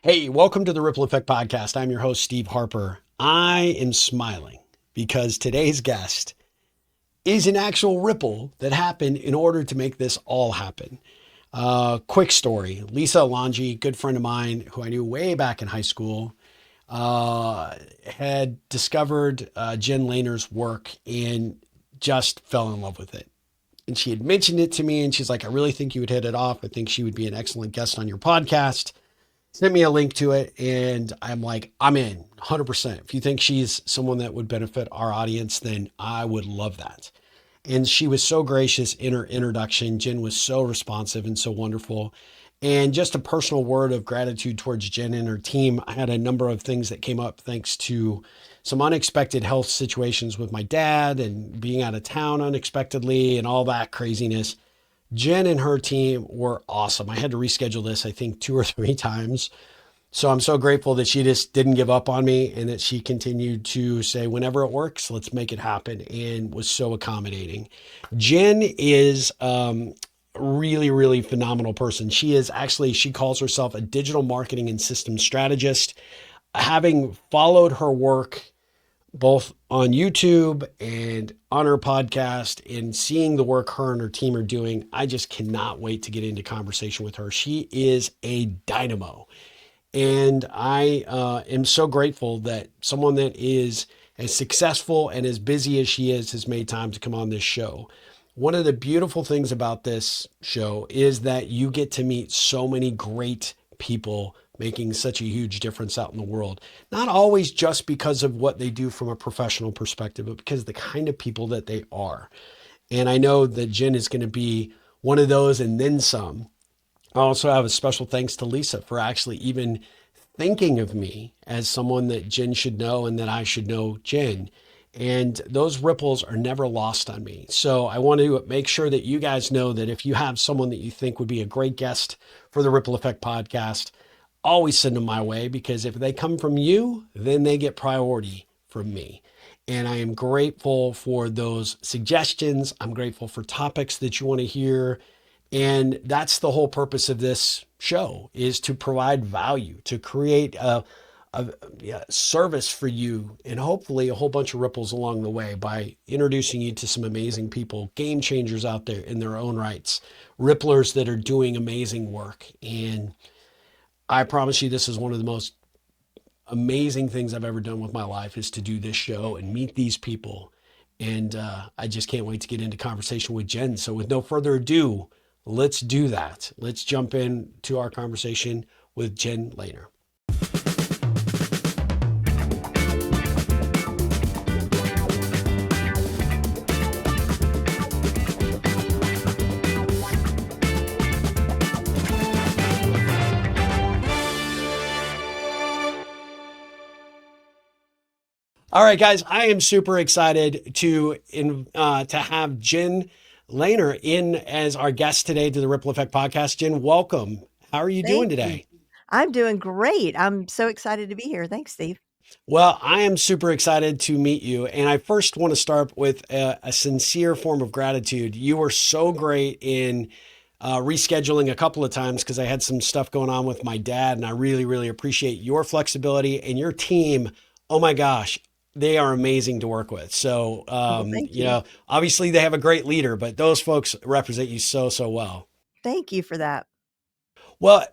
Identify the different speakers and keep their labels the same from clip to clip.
Speaker 1: Hey, welcome to the Ripple Effect Podcast. I'm your host, Steve Harper. I am smiling because today's guest is an actual ripple that happened in order to make this all happen. Quick story. Lisa Alonji, good friend of mine who I knew way back in high school, had discovered Jen Lehner's work and just fell in love with it. And she had mentioned it to me and she's like, I really think you would hit it off. I think she would be an excellent guest on your podcast. Sent me a link to it and I'm like, I'm in 100%. If you think she's someone that would benefit our audience, then I would love that. And she was so gracious in her introduction. Jen was so responsive and so wonderful. And just a personal word of gratitude towards Jen and her team. I had a number of things that came up thanks to some unexpected health situations with my dad and being out of town unexpectedly and all that craziness. Jen and her team were awesome. I had to reschedule this, I think, 2 or 3 times. So I'm so grateful that she just didn't give up on me and that she continued to say, whenever it works, let's make it happen, and was so accommodating. Jen is really, really phenomenal person. She is actually, she calls herself a digital marketing and systems strategist. Having followed her work both on YouTube and on her podcast and seeing the work her and her team are doing, I just cannot wait to get into conversation with her. She is a dynamo. And I am so grateful that someone that is as successful and as busy as she is has made time to come on this show. One of the beautiful things about this show is that you get to meet so many great people making such a huge difference out in the world. Not always just because of what they do from a professional perspective, but because of the kind of people that they are. And I know that Jen is going to be one of those and then some. I also have a special thanks to Lisa for actually even thinking of me as someone that Jen should know and that I should know Jen. And those ripples are never lost on me. So I want to make sure that you guys know that if you have someone that you think would be a great guest for the Ripple Effect podcast, always send them my way, because if they come from you, then they get priority from me. And I am grateful for those suggestions. I'm grateful for topics that you want to hear. And that's the whole purpose of this show, is to provide value, to create a service for you, and hopefully a whole bunch of ripples along the way by introducing you to some amazing people, game changers out there in their own rights, ripplers that are doing amazing work. And I promise you, this is one of the most amazing things I've ever done with my life, is to do this show and meet these people. And I just can't wait to get into conversation with Jen. So with no further ado, let's do that. Let's jump into our conversation with Jen Lehner. All right, guys, I am super excited to have Jen Lehner in as our guest today to the Ripple Effect podcast. Jen, welcome. How are you doing
Speaker 2: Thank you.
Speaker 1: today?
Speaker 2: I'm doing great. I'm so excited to be here. Thanks, Steve.
Speaker 1: Well, I am super excited to meet you. And I first want to start with a sincere form of gratitude. You were so great in rescheduling a couple of times because I had some stuff going on with my dad. And I really, really appreciate your flexibility and your team. Oh my gosh, they are amazing to work with. So,
Speaker 2: Well, thank you.
Speaker 1: obviously they have a great leader, but those folks represent you so, so well.
Speaker 2: Thank you for that.
Speaker 1: Well,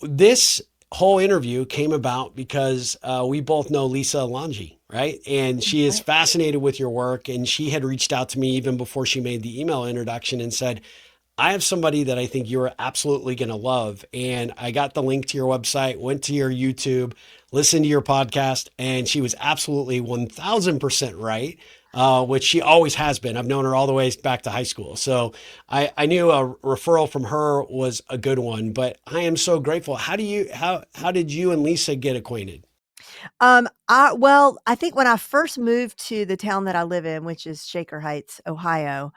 Speaker 1: this whole interview came about because we both know Lisa Alonji, right? And she is
Speaker 2: Right.
Speaker 1: fascinated with your work. And she had reached out to me even before she made the email introduction and said, I have somebody that I think you're absolutely going to love. And I got the link to your website, went to your YouTube, listened to your podcast, and she was absolutely 1000% right, which she always has been. I've known her all the way back to high school. So I knew a referral from her was a good one, but I am so grateful. How did you and Lisa get acquainted?
Speaker 2: I think when I first moved to the town that I live in, which is Shaker Heights, Ohio,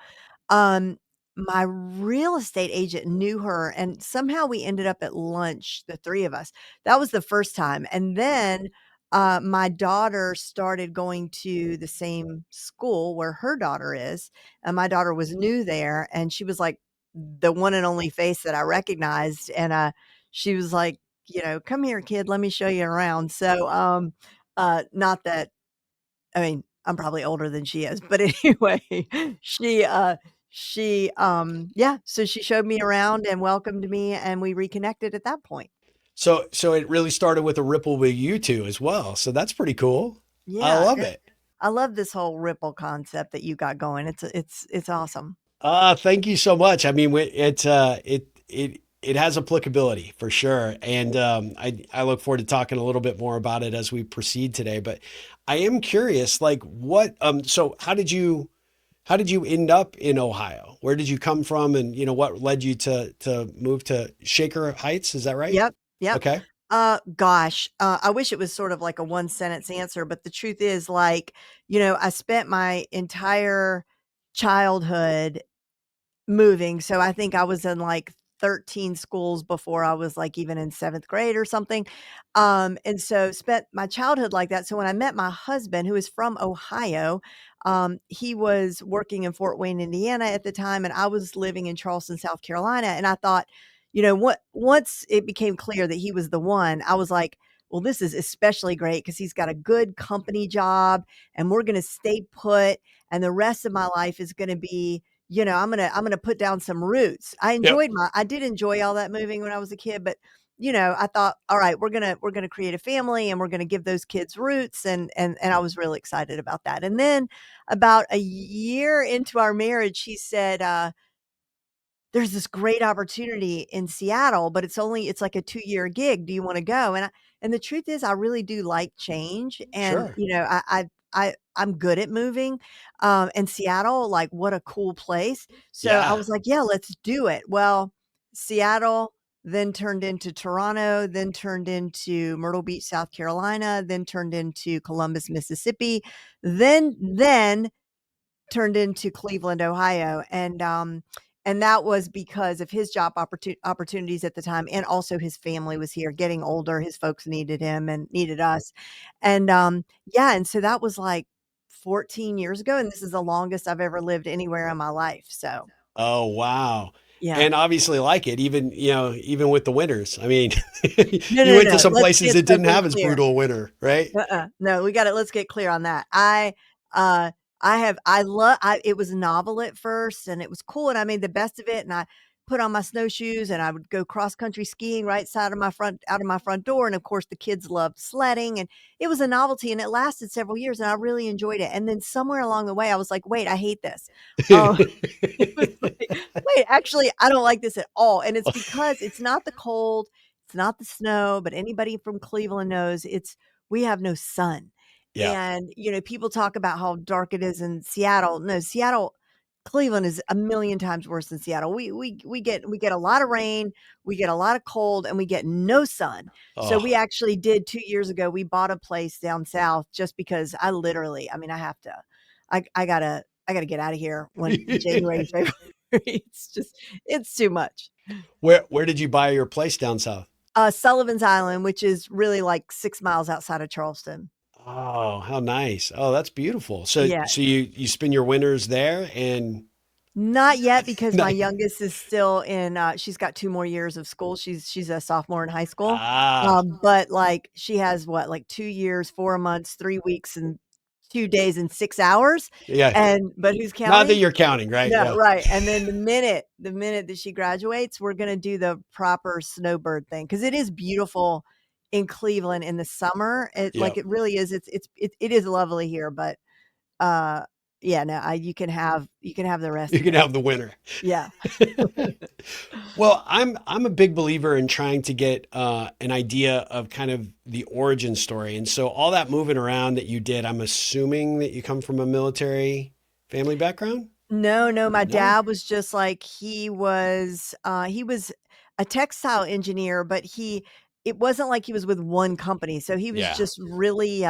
Speaker 2: um, my real estate agent knew her, and somehow we ended up at lunch, the 3 of us. That was the first time, and then, my daughter started going to the same school where her daughter is, and my daughter was new there, and she was, like, the one and only face that I recognized, and, she was like, come here, kid, let me show you around. So, not that, I mean, I'm probably older than she is, but anyway, she, uh, yeah, so she showed me around and welcomed me, and we reconnected at that point.
Speaker 1: So it really started with a ripple with you two as well. So that's pretty cool. I
Speaker 2: Yeah,
Speaker 1: love it.
Speaker 2: I love this whole ripple concept that you got going. It's awesome.
Speaker 1: Thank you so much. I mean, it has applicability for sure, and I look forward to talking a little bit more about it as we proceed today. But I am curious, like, what so how did you end up in Ohio? Where did you come from, and what led you to move to Shaker Heights? Is that right?
Speaker 2: Yep, yep.
Speaker 1: Okay,
Speaker 2: Gosh, I wish it was sort of like a one sentence answer, but the truth is, like, I spent my entire childhood moving. So I think I was in like 13 schools before I was like even in 7th grade or something. And so spent my childhood like that. So when I met my husband, who is from Ohio, he was working in Fort Wayne, Indiana at the time, and I was living in Charleston, South Carolina. And I thought, what once it became clear that he was the one, I was like, well, this is especially great because he's got a good company job and we're going to stay put. And the rest of my life is going to be, I'm gonna put down some roots.
Speaker 1: yep.
Speaker 2: I did enjoy all that moving when I was a kid, but I thought, all right, we're gonna create a family and we're gonna give those kids roots, and I was really excited about that. And then about a year into our marriage, he said, there's this great opportunity in Seattle, but it's like a 2-year gig. Do you wanna go? And the truth is I really do like change, and,
Speaker 1: Sure.
Speaker 2: I'm good at moving, and Seattle, like, what a cool place. So I
Speaker 1: Yeah.
Speaker 2: was like, "Yeah, let's do it." Well, Seattle then turned into Toronto, then turned into Myrtle Beach, South Carolina, then turned into Columbus, Mississippi, then turned into Cleveland, Ohio, and that was because of his job opportunities at the time, and also his family was here, getting older, his folks needed him and needed us, and, yeah, and so that was, like, 14 years ago, and this is the longest I've ever lived anywhere in my life, so,
Speaker 1: Oh, wow.
Speaker 2: yeah.
Speaker 1: And obviously like it, even, even with the winters. I mean,
Speaker 2: No,
Speaker 1: you
Speaker 2: no,
Speaker 1: went to
Speaker 2: no,
Speaker 1: some
Speaker 2: let's
Speaker 1: places
Speaker 2: get
Speaker 1: that didn't
Speaker 2: something
Speaker 1: have as
Speaker 2: clear.
Speaker 1: brutal a winter, right?
Speaker 2: No, let's get clear on that. Uh, I love it was novel at first and it was cool and I made the best of it and I put on my snowshoes and I would go cross country skiing right side of my front out of my front door. And of course the kids loved sledding and it was a novelty and it lasted several years and I really enjoyed it. And then somewhere along the way, I was like, wait, I hate this. Oh, it was like, wait, actually, I don't like this at all. And it's because it's not the cold, it's not the snow, but anybody from Cleveland knows we have no sun.
Speaker 1: Yeah.
Speaker 2: And, people talk about how dark it is in Seattle. No, Cleveland is a million times worse than Seattle. We get a lot of rain, we get a lot of cold, and we get no sun. So we
Speaker 1: Oh,
Speaker 2: actually did 2 years ago, we bought a place down south just because I mean, I have to I gotta get out of here when in January, February. It's too much.
Speaker 1: where did you buy your place down south?
Speaker 2: Sullivan's Island, which is really like 6 miles outside of Charleston.
Speaker 1: Oh, how nice. Oh, that's beautiful. So
Speaker 2: Yeah.
Speaker 1: so you spend your winters there and
Speaker 2: Not yet because my
Speaker 1: nice.
Speaker 2: youngest is still in, she's got 2 more years of school. She's a sophomore in high school.
Speaker 1: Ah,
Speaker 2: But, like, she has what, like 2 years, 4 months, 3 weeks, and 2 days and 6 hours,
Speaker 1: yeah.
Speaker 2: but who's
Speaker 1: Not that
Speaker 2: counting?
Speaker 1: you're counting, right?
Speaker 2: No,
Speaker 1: Yeah.
Speaker 2: right, and then the minute that she graduates, we're gonna do the proper snowbird thing because it is beautiful in Cleveland in the summer.
Speaker 1: Yep.
Speaker 2: It really is. It is lovely here, but, uh, yeah, no, I you can have the rest
Speaker 1: You
Speaker 2: of
Speaker 1: can
Speaker 2: it.
Speaker 1: have the winter.
Speaker 2: Yeah.
Speaker 1: Well, I'm a big believer in trying to get an idea of kind of the origin story, and so all that moving around that you did, I'm assuming that you come from a military family background.
Speaker 2: No, no, my
Speaker 1: No?
Speaker 2: dad was just like he was a textile engineer, but it wasn't like he was with one company, so he was
Speaker 1: Yeah.
Speaker 2: just really,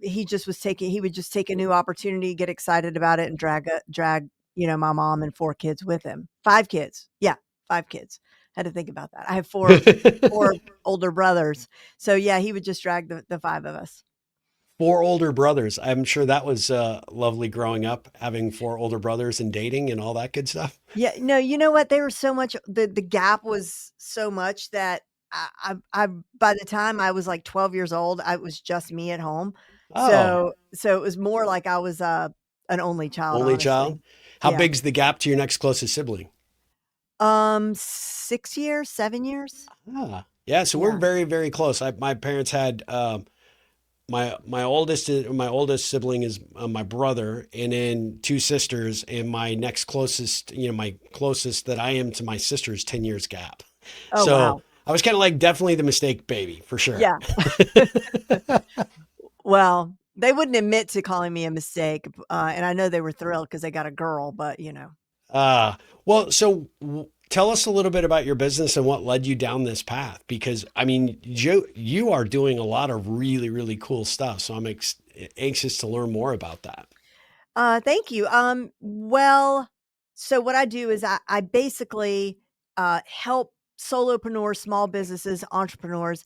Speaker 2: he would just take a new opportunity, get excited about it, and drag, my mom and 4 kids with him. 5 kids. Yeah, 5 kids. Had to think about that. I have 4 older brothers. So, yeah, he would just drag the 5 of us.
Speaker 1: Four older brothers. I'm sure that was lovely growing up, having four older brothers and dating and all that good stuff.
Speaker 2: Yeah, no, you know what? They were so much the gap was so much that I by the time I was like 12 years old, I was just me at home.
Speaker 1: Oh,
Speaker 2: So it was more like I was an only child,
Speaker 1: only child.
Speaker 2: honestly.
Speaker 1: How
Speaker 2: Yeah.
Speaker 1: big's the gap to your next closest sibling?
Speaker 2: 6 years, 7 years?
Speaker 1: Ah, yeah. So we're
Speaker 2: Yeah.
Speaker 1: very, very close. My parents had my oldest sibling is my brother, and then two sisters, and my next closest, my closest that I am to my sister is 10 years gap.
Speaker 2: Oh,
Speaker 1: So
Speaker 2: wow.
Speaker 1: I was kind of like definitely the mistake baby for sure.
Speaker 2: Yeah. Well, they wouldn't admit to calling me a mistake, and I know they were thrilled because they got a girl, but, you know.
Speaker 1: Uh, well, so tell us a little bit about your business and what led you down this path, because I mean, you are doing a lot of really, really cool stuff. So I'm anxious to learn more about that.
Speaker 2: Thank you. Well, so what I do is I basically help solopreneurs, small businesses, entrepreneurs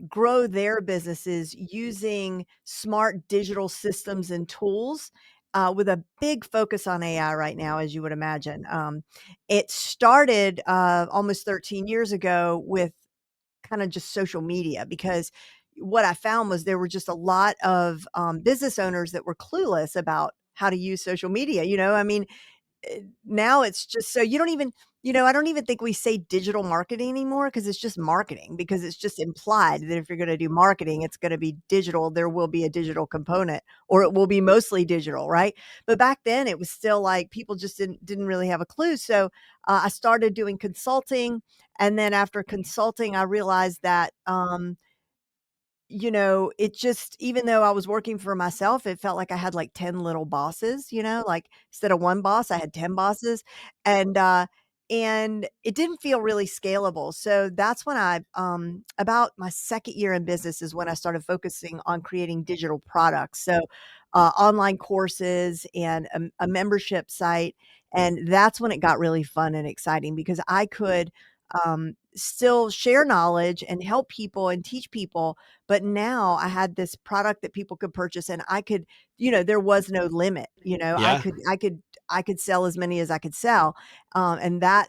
Speaker 2: grow their businesses using smart digital systems and tools. With a big focus on AI right now, as you would imagine. It started almost 13 years ago with kind of just social media because what I found was there were just a lot of business owners that were clueless about how to use social media. I mean, now it's just so you don't even, I don't even think we say digital marketing anymore because it's just marketing because it's just implied that if you're going to do marketing, it's going to be digital. There will be a digital component or it will be mostly digital, right? But back then it was still like people just didn't really have a clue. So I started doing consulting. And then after consulting, I realized that, it just even though I was working for myself, it felt like I had like 10 little bosses, like instead of one boss, I had 10 bosses. And and it didn't feel really scalable. So that's when I about my second year in business is when I started focusing on creating digital products. So online courses and a membership site. And that's when it got really fun and exciting because I could still share knowledge and help people and teach people, but now I had this product that people could purchase and I could, there was no limit,
Speaker 1: Yeah,
Speaker 2: I could sell as many as I could sell. And that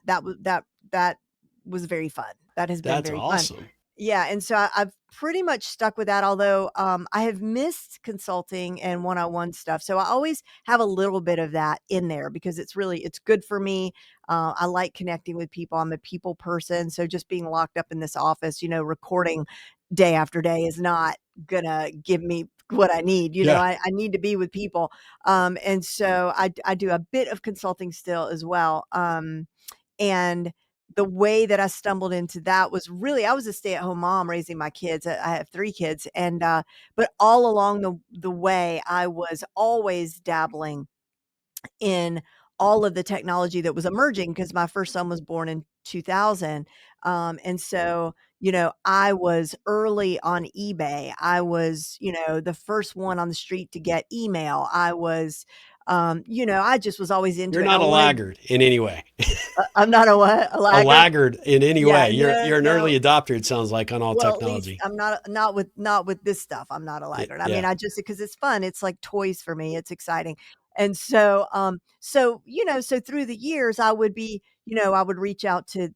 Speaker 2: was very fun. That has been
Speaker 1: that's
Speaker 2: very fun.
Speaker 1: awesome.
Speaker 2: Yeah, and so I've pretty much stuck with that, although, I have missed consulting and one-on-one stuff, so I always have a little bit of that in there because it's good for me. I like connecting with people. I'm a people person, so just being locked up in this office, recording day after day is not gonna give me what I need.
Speaker 1: Yeah,
Speaker 2: I need to be with people, and so I do a bit of consulting still as well, and the way that I stumbled into that was really I was a stay-at-home mom raising my kids. I have 3 kids, and, but all along the way, I was always dabbling in all of the technology that was emerging because my first son was born in 2000. And so, I was early on eBay. I was, the first one on the street to get email. I just was always
Speaker 1: you're
Speaker 2: into it. I
Speaker 1: not a
Speaker 2: wanted
Speaker 1: laggard in any way.
Speaker 2: I'm not a what? A
Speaker 1: A
Speaker 2: laggard?
Speaker 1: laggard in any
Speaker 2: Yeah,
Speaker 1: way. You're
Speaker 2: no,
Speaker 1: you're an
Speaker 2: no.
Speaker 1: early adopter. It sounds like on all
Speaker 2: Well, at least
Speaker 1: technology.
Speaker 2: I'm not with this stuff, I'm not a laggard. I mean,
Speaker 1: Yeah,
Speaker 2: I just because it's fun, it's like toys for me, it's exciting. And so, so through the years, I would reach out to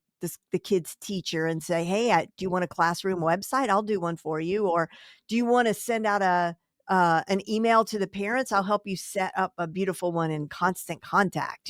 Speaker 2: the kid's teacher and say, "Hey, do you want a classroom website? I'll do one for you." Or, "Do you wanna send out an email to the parents? I'll help you set up a beautiful one in Constant Contact,"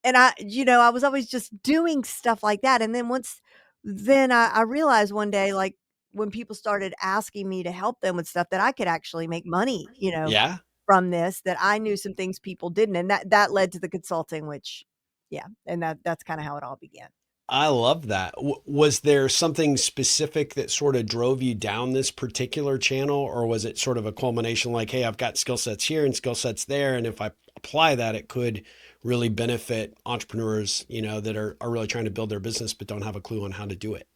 Speaker 2: and I was always just doing stuff like that, and then I realized one day, like, when people started asking me to help them with stuff that I could actually make money,
Speaker 1: yeah.
Speaker 2: from this, that I knew some things people didn't, and that led to the consulting, which yeah, and that's kinda how it all began.
Speaker 1: I love that. Was there something specific that sort of drove you down this particular channel, or was it sort of a culmination like, hey, I've got skill sets here and skill sets there, and if I apply that, it could really benefit entrepreneurs, that are really trying to build their business but don't have a clue on how to do it.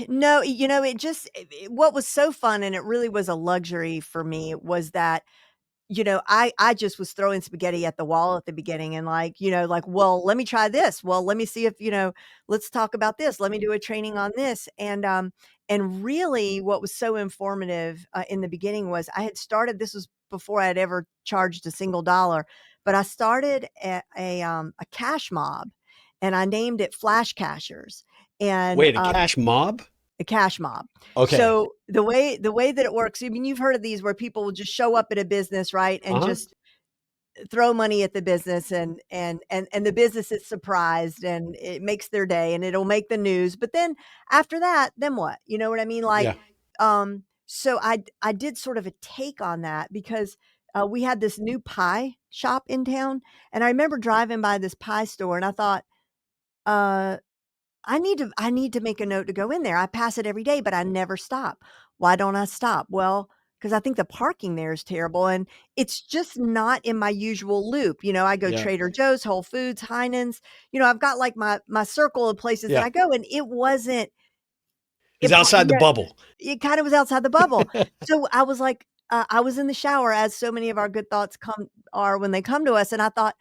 Speaker 2: No, it just what was so fun, and it really was a luxury for me, was that I just was throwing spaghetti at the wall at the beginning and like, like, well, let me try this. Well, let me see if, let's talk about this. Let me do a training on this. And really what was so informative in the beginning was I had started, this was before I had ever charged a single dollar, but I started a cash mob and I named it Flash Cashers. And
Speaker 1: Wait, a cash mob?
Speaker 2: a cash mob.
Speaker 1: Okay.
Speaker 2: So the way that it works, I mean, you've heard of these where people will just show up at a business, right? And
Speaker 1: Uh-huh.
Speaker 2: just throw money at the business and the business is surprised and it makes their day and it'll make the news. But then after that, then what? You know what I mean? Like,
Speaker 1: Yeah.
Speaker 2: so I did sort of a take on that because we had this new pie shop in town. And I remember driving by this pie store and I thought, uh, I need to make a note to go in there. I pass it every day, but I never stop. Why don't I stop? Well, because I think the parking there is terrible and it's just not in my usual loop. I go
Speaker 1: Yeah.
Speaker 2: Trader Joe's, Whole Foods, Heinen's. I've got like my circle of places that
Speaker 1: Yeah.
Speaker 2: I go and it wasn't
Speaker 1: It's
Speaker 2: it pro-
Speaker 1: outside the bubble.
Speaker 2: it kind of was outside the bubble. So I was like I was in the shower as so many of our good thoughts come are when they come to us and I thought,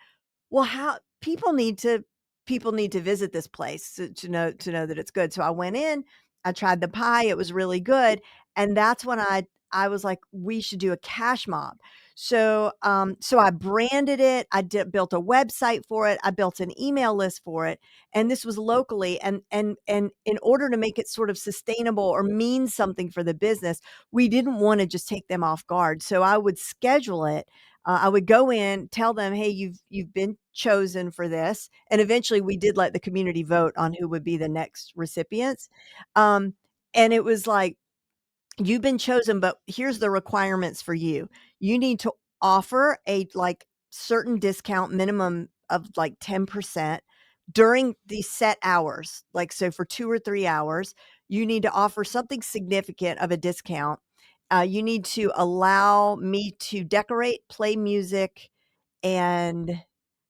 Speaker 2: well, how people need to visit this place to know that it's good. So I went in, I tried the pie, it was really good, and that's when I was like, we should do a cash mob. So I branded it, built a website for it, I built an email list for it, and this was locally and in order to make it sort of sustainable or mean something for the business, we didn't want to just take them off guard. So I would schedule it. I would go in, tell them, "Hey, you've been chosen for this," and eventually we did let the community vote on who would be the next recipients. Um, and it was like, "You've been chosen, but here's the requirements for you. You need to offer a like certain discount minimum of like 10% during these set hours. Like so for 2 or 3 hours, you need to offer something significant of a discount. You need to allow me to decorate, play music, and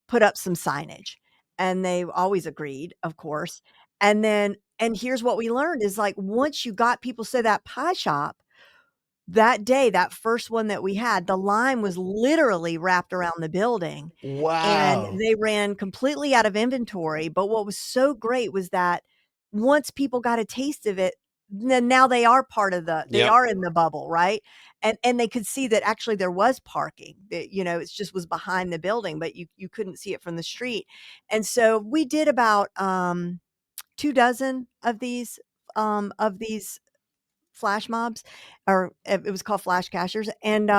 Speaker 2: put up some signage." And they always agreed, of course. And here's what we learned is like once you got people, so that pie shop that day, that first one that we had, the line was literally wrapped around the building and
Speaker 1: Wow.
Speaker 2: they ran completely out of inventory. But what was so great was that once people got a taste of it, then now they are they
Speaker 1: Yep.
Speaker 2: are in the bubble, right? And they could see that actually there was parking. That, it just was behind the building, but you couldn't see it from the street. And so we did about 2 dozen of these flash mobs, or it was called flash cashers. And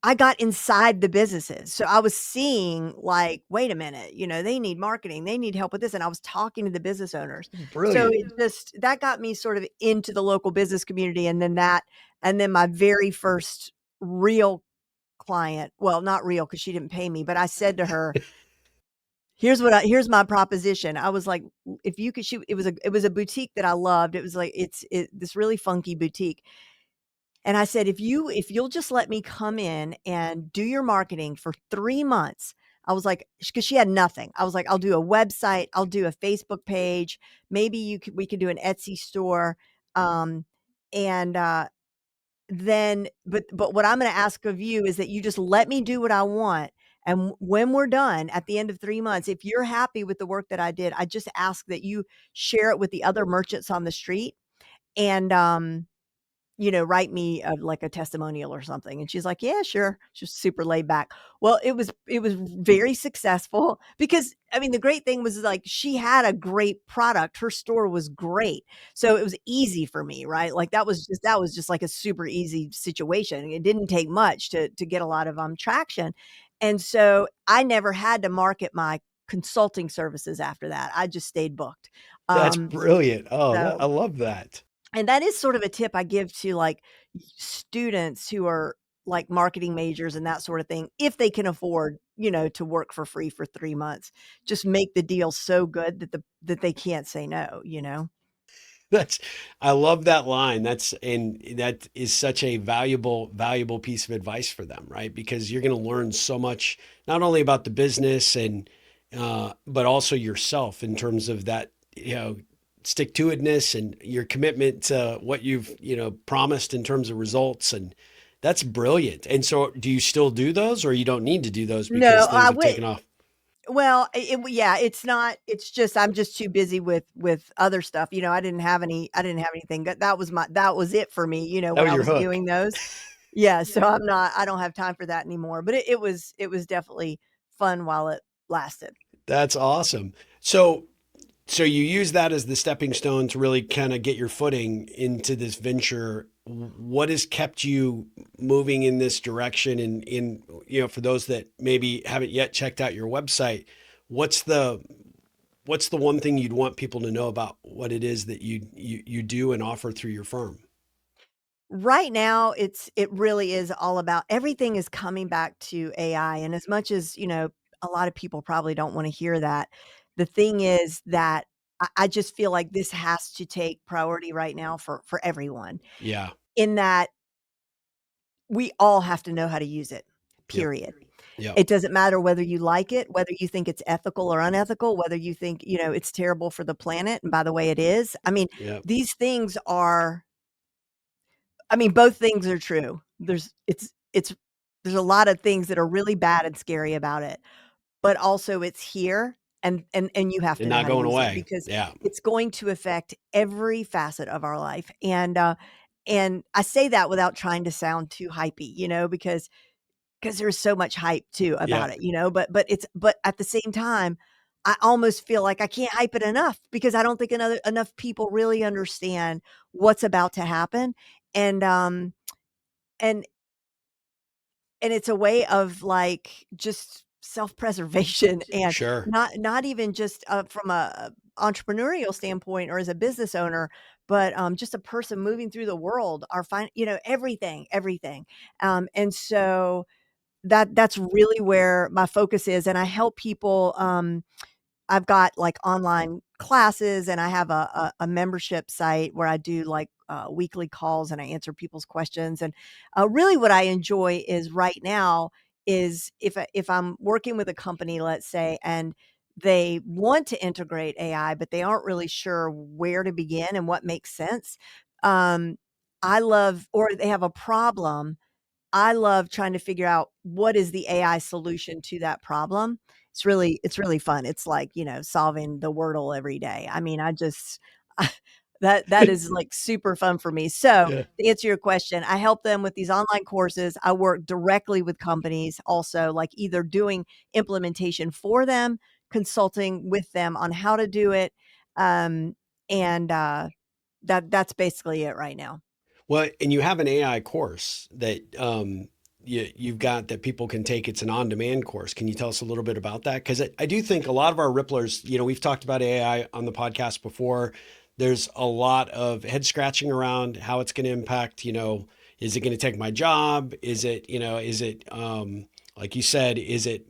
Speaker 2: I got inside the businesses. So I was seeing like, wait a minute, they need marketing, they need help with this. And I was talking to the business owners. So
Speaker 1: Brilliant.
Speaker 2: it just that got me sort of into the local business community. And then my very first real client, well, not real because she didn't pay me, but I said to her, here's my proposition. I was like, if you could shoot, it was a boutique that I loved. It was like this really funky boutique. And I said, if you'll just let me come in and do your marketing for 3 months. I was like, because she had nothing. I was like, I'll do a website, I'll do a Facebook page, maybe we could do an Etsy store. Um, and then but what I'm going to ask of you is that you just let me do what I want. And when we're done at the end of 3 months, if you're happy with the work that I did, I just ask that you share it with the other merchants on the street. And write me like a testimonial or something. And she's like, yeah, sure. She's super laid back. Well, it was very successful because I mean, the great thing was like she had a great product. Her store was great. So it was easy for me, right? Like that was just like a super easy situation. It didn't take much to get a lot of traction. And so I never had to market my consulting services after that. I just stayed booked.
Speaker 1: That's
Speaker 2: Um,
Speaker 1: brilliant. Oh, I
Speaker 2: so
Speaker 1: love that.
Speaker 2: and that is sort of a tip I give to like students who are like marketing majors and that sort of thing. If they can afford, to work for free for 3 months, just make the deal so good that they can't say no.
Speaker 1: That's, I love that line. And that is such a valuable piece of advice for them, right? Because you're going to learn so much, not only about the business but also yourself in terms of that, stick to itness and your commitment to what you've, promised in terms of results. And That's brilliant. And so do you still do those, or you don't need to do those because
Speaker 2: No,
Speaker 1: things
Speaker 2: I
Speaker 1: have
Speaker 2: went.
Speaker 1: taken off?
Speaker 2: Well, yeah, it's not, it's just, I'm just too busy with other stuff, I didn't have anything, that was it for me,
Speaker 1: That
Speaker 2: when
Speaker 1: was
Speaker 2: I
Speaker 1: your
Speaker 2: was
Speaker 1: hook.
Speaker 2: doing those. Yeah, so I don't have time for that anymore, but it was definitely fun while it lasted.
Speaker 1: That's awesome. So you use that as the stepping stone to really kind of get your footing into this venture. What has kept you moving in this direction? And for those that maybe haven't yet checked out your website, what's the what's the one thing you'd want people to know about what it is that you do and offer through your firm?
Speaker 2: Right now, it really is all about, everything is coming back to AI, and as much as, a lot of people probably don't wanna hear that, the thing is that I just feel like this has to take priority right now for everyone,
Speaker 1: Yeah.
Speaker 2: in that we all have to know how to use it,
Speaker 1: Yep.
Speaker 2: period.
Speaker 1: Yep.
Speaker 2: It doesn't matter whether you like it, whether you think it's ethical or unethical, whether you think, it's terrible for the planet, and by the way, it is. I mean,
Speaker 1: Yep.
Speaker 2: these things are, I mean, both things are true. There's a lot of things that are really bad and scary about it, but also it's here, and you have
Speaker 1: And
Speaker 2: to know
Speaker 1: not
Speaker 2: how to
Speaker 1: going
Speaker 2: use it
Speaker 1: away.
Speaker 2: because
Speaker 1: Yeah.
Speaker 2: it's going to affect every facet of our life. And I say that without trying to sound too hypey, because there's so much hype too about
Speaker 1: Yep.
Speaker 2: it, but at the same time, I almost feel like I can't hype it enough because I don't think enough people really understand what's about to happen. And and and it's a way of, like, just self-preservation and
Speaker 1: Sure.
Speaker 2: not even just, from a entrepreneurial standpoint or as a business owner, but, just a person moving through the world, everything. And so that's really where my focus is, and I help people. I've got, like, online classes, and I have a membership site where I do, like, weekly calls, and I answer people's questions, and, really what I enjoy is right now is if I'm working with a company, let's say, and they want to integrate AI, but they aren't really sure where to begin and what makes sense, um, I love, or they have a problem, I love trying to figure out what is the AI solution to that problem. It's really fun. It's like, solving the Wordle every day. I mean, I just that is, like, super fun for me. So,
Speaker 1: Yeah.
Speaker 2: to answer your question, I help them with these online courses. I work directly with companies also, like, either doing implementation for them, consulting with them on how to do it, um, and, that's basically it right now.
Speaker 1: Well, and you have an AI course that you've got that people can take. It's an on-demand course. Can you tell us a little bit about that? Because I do think a lot of our Ripplers, we've talked about AI on the podcast before. There's a lot of head scratching around how it's going to impact, is it going to take my job? Is it, like you said, is it,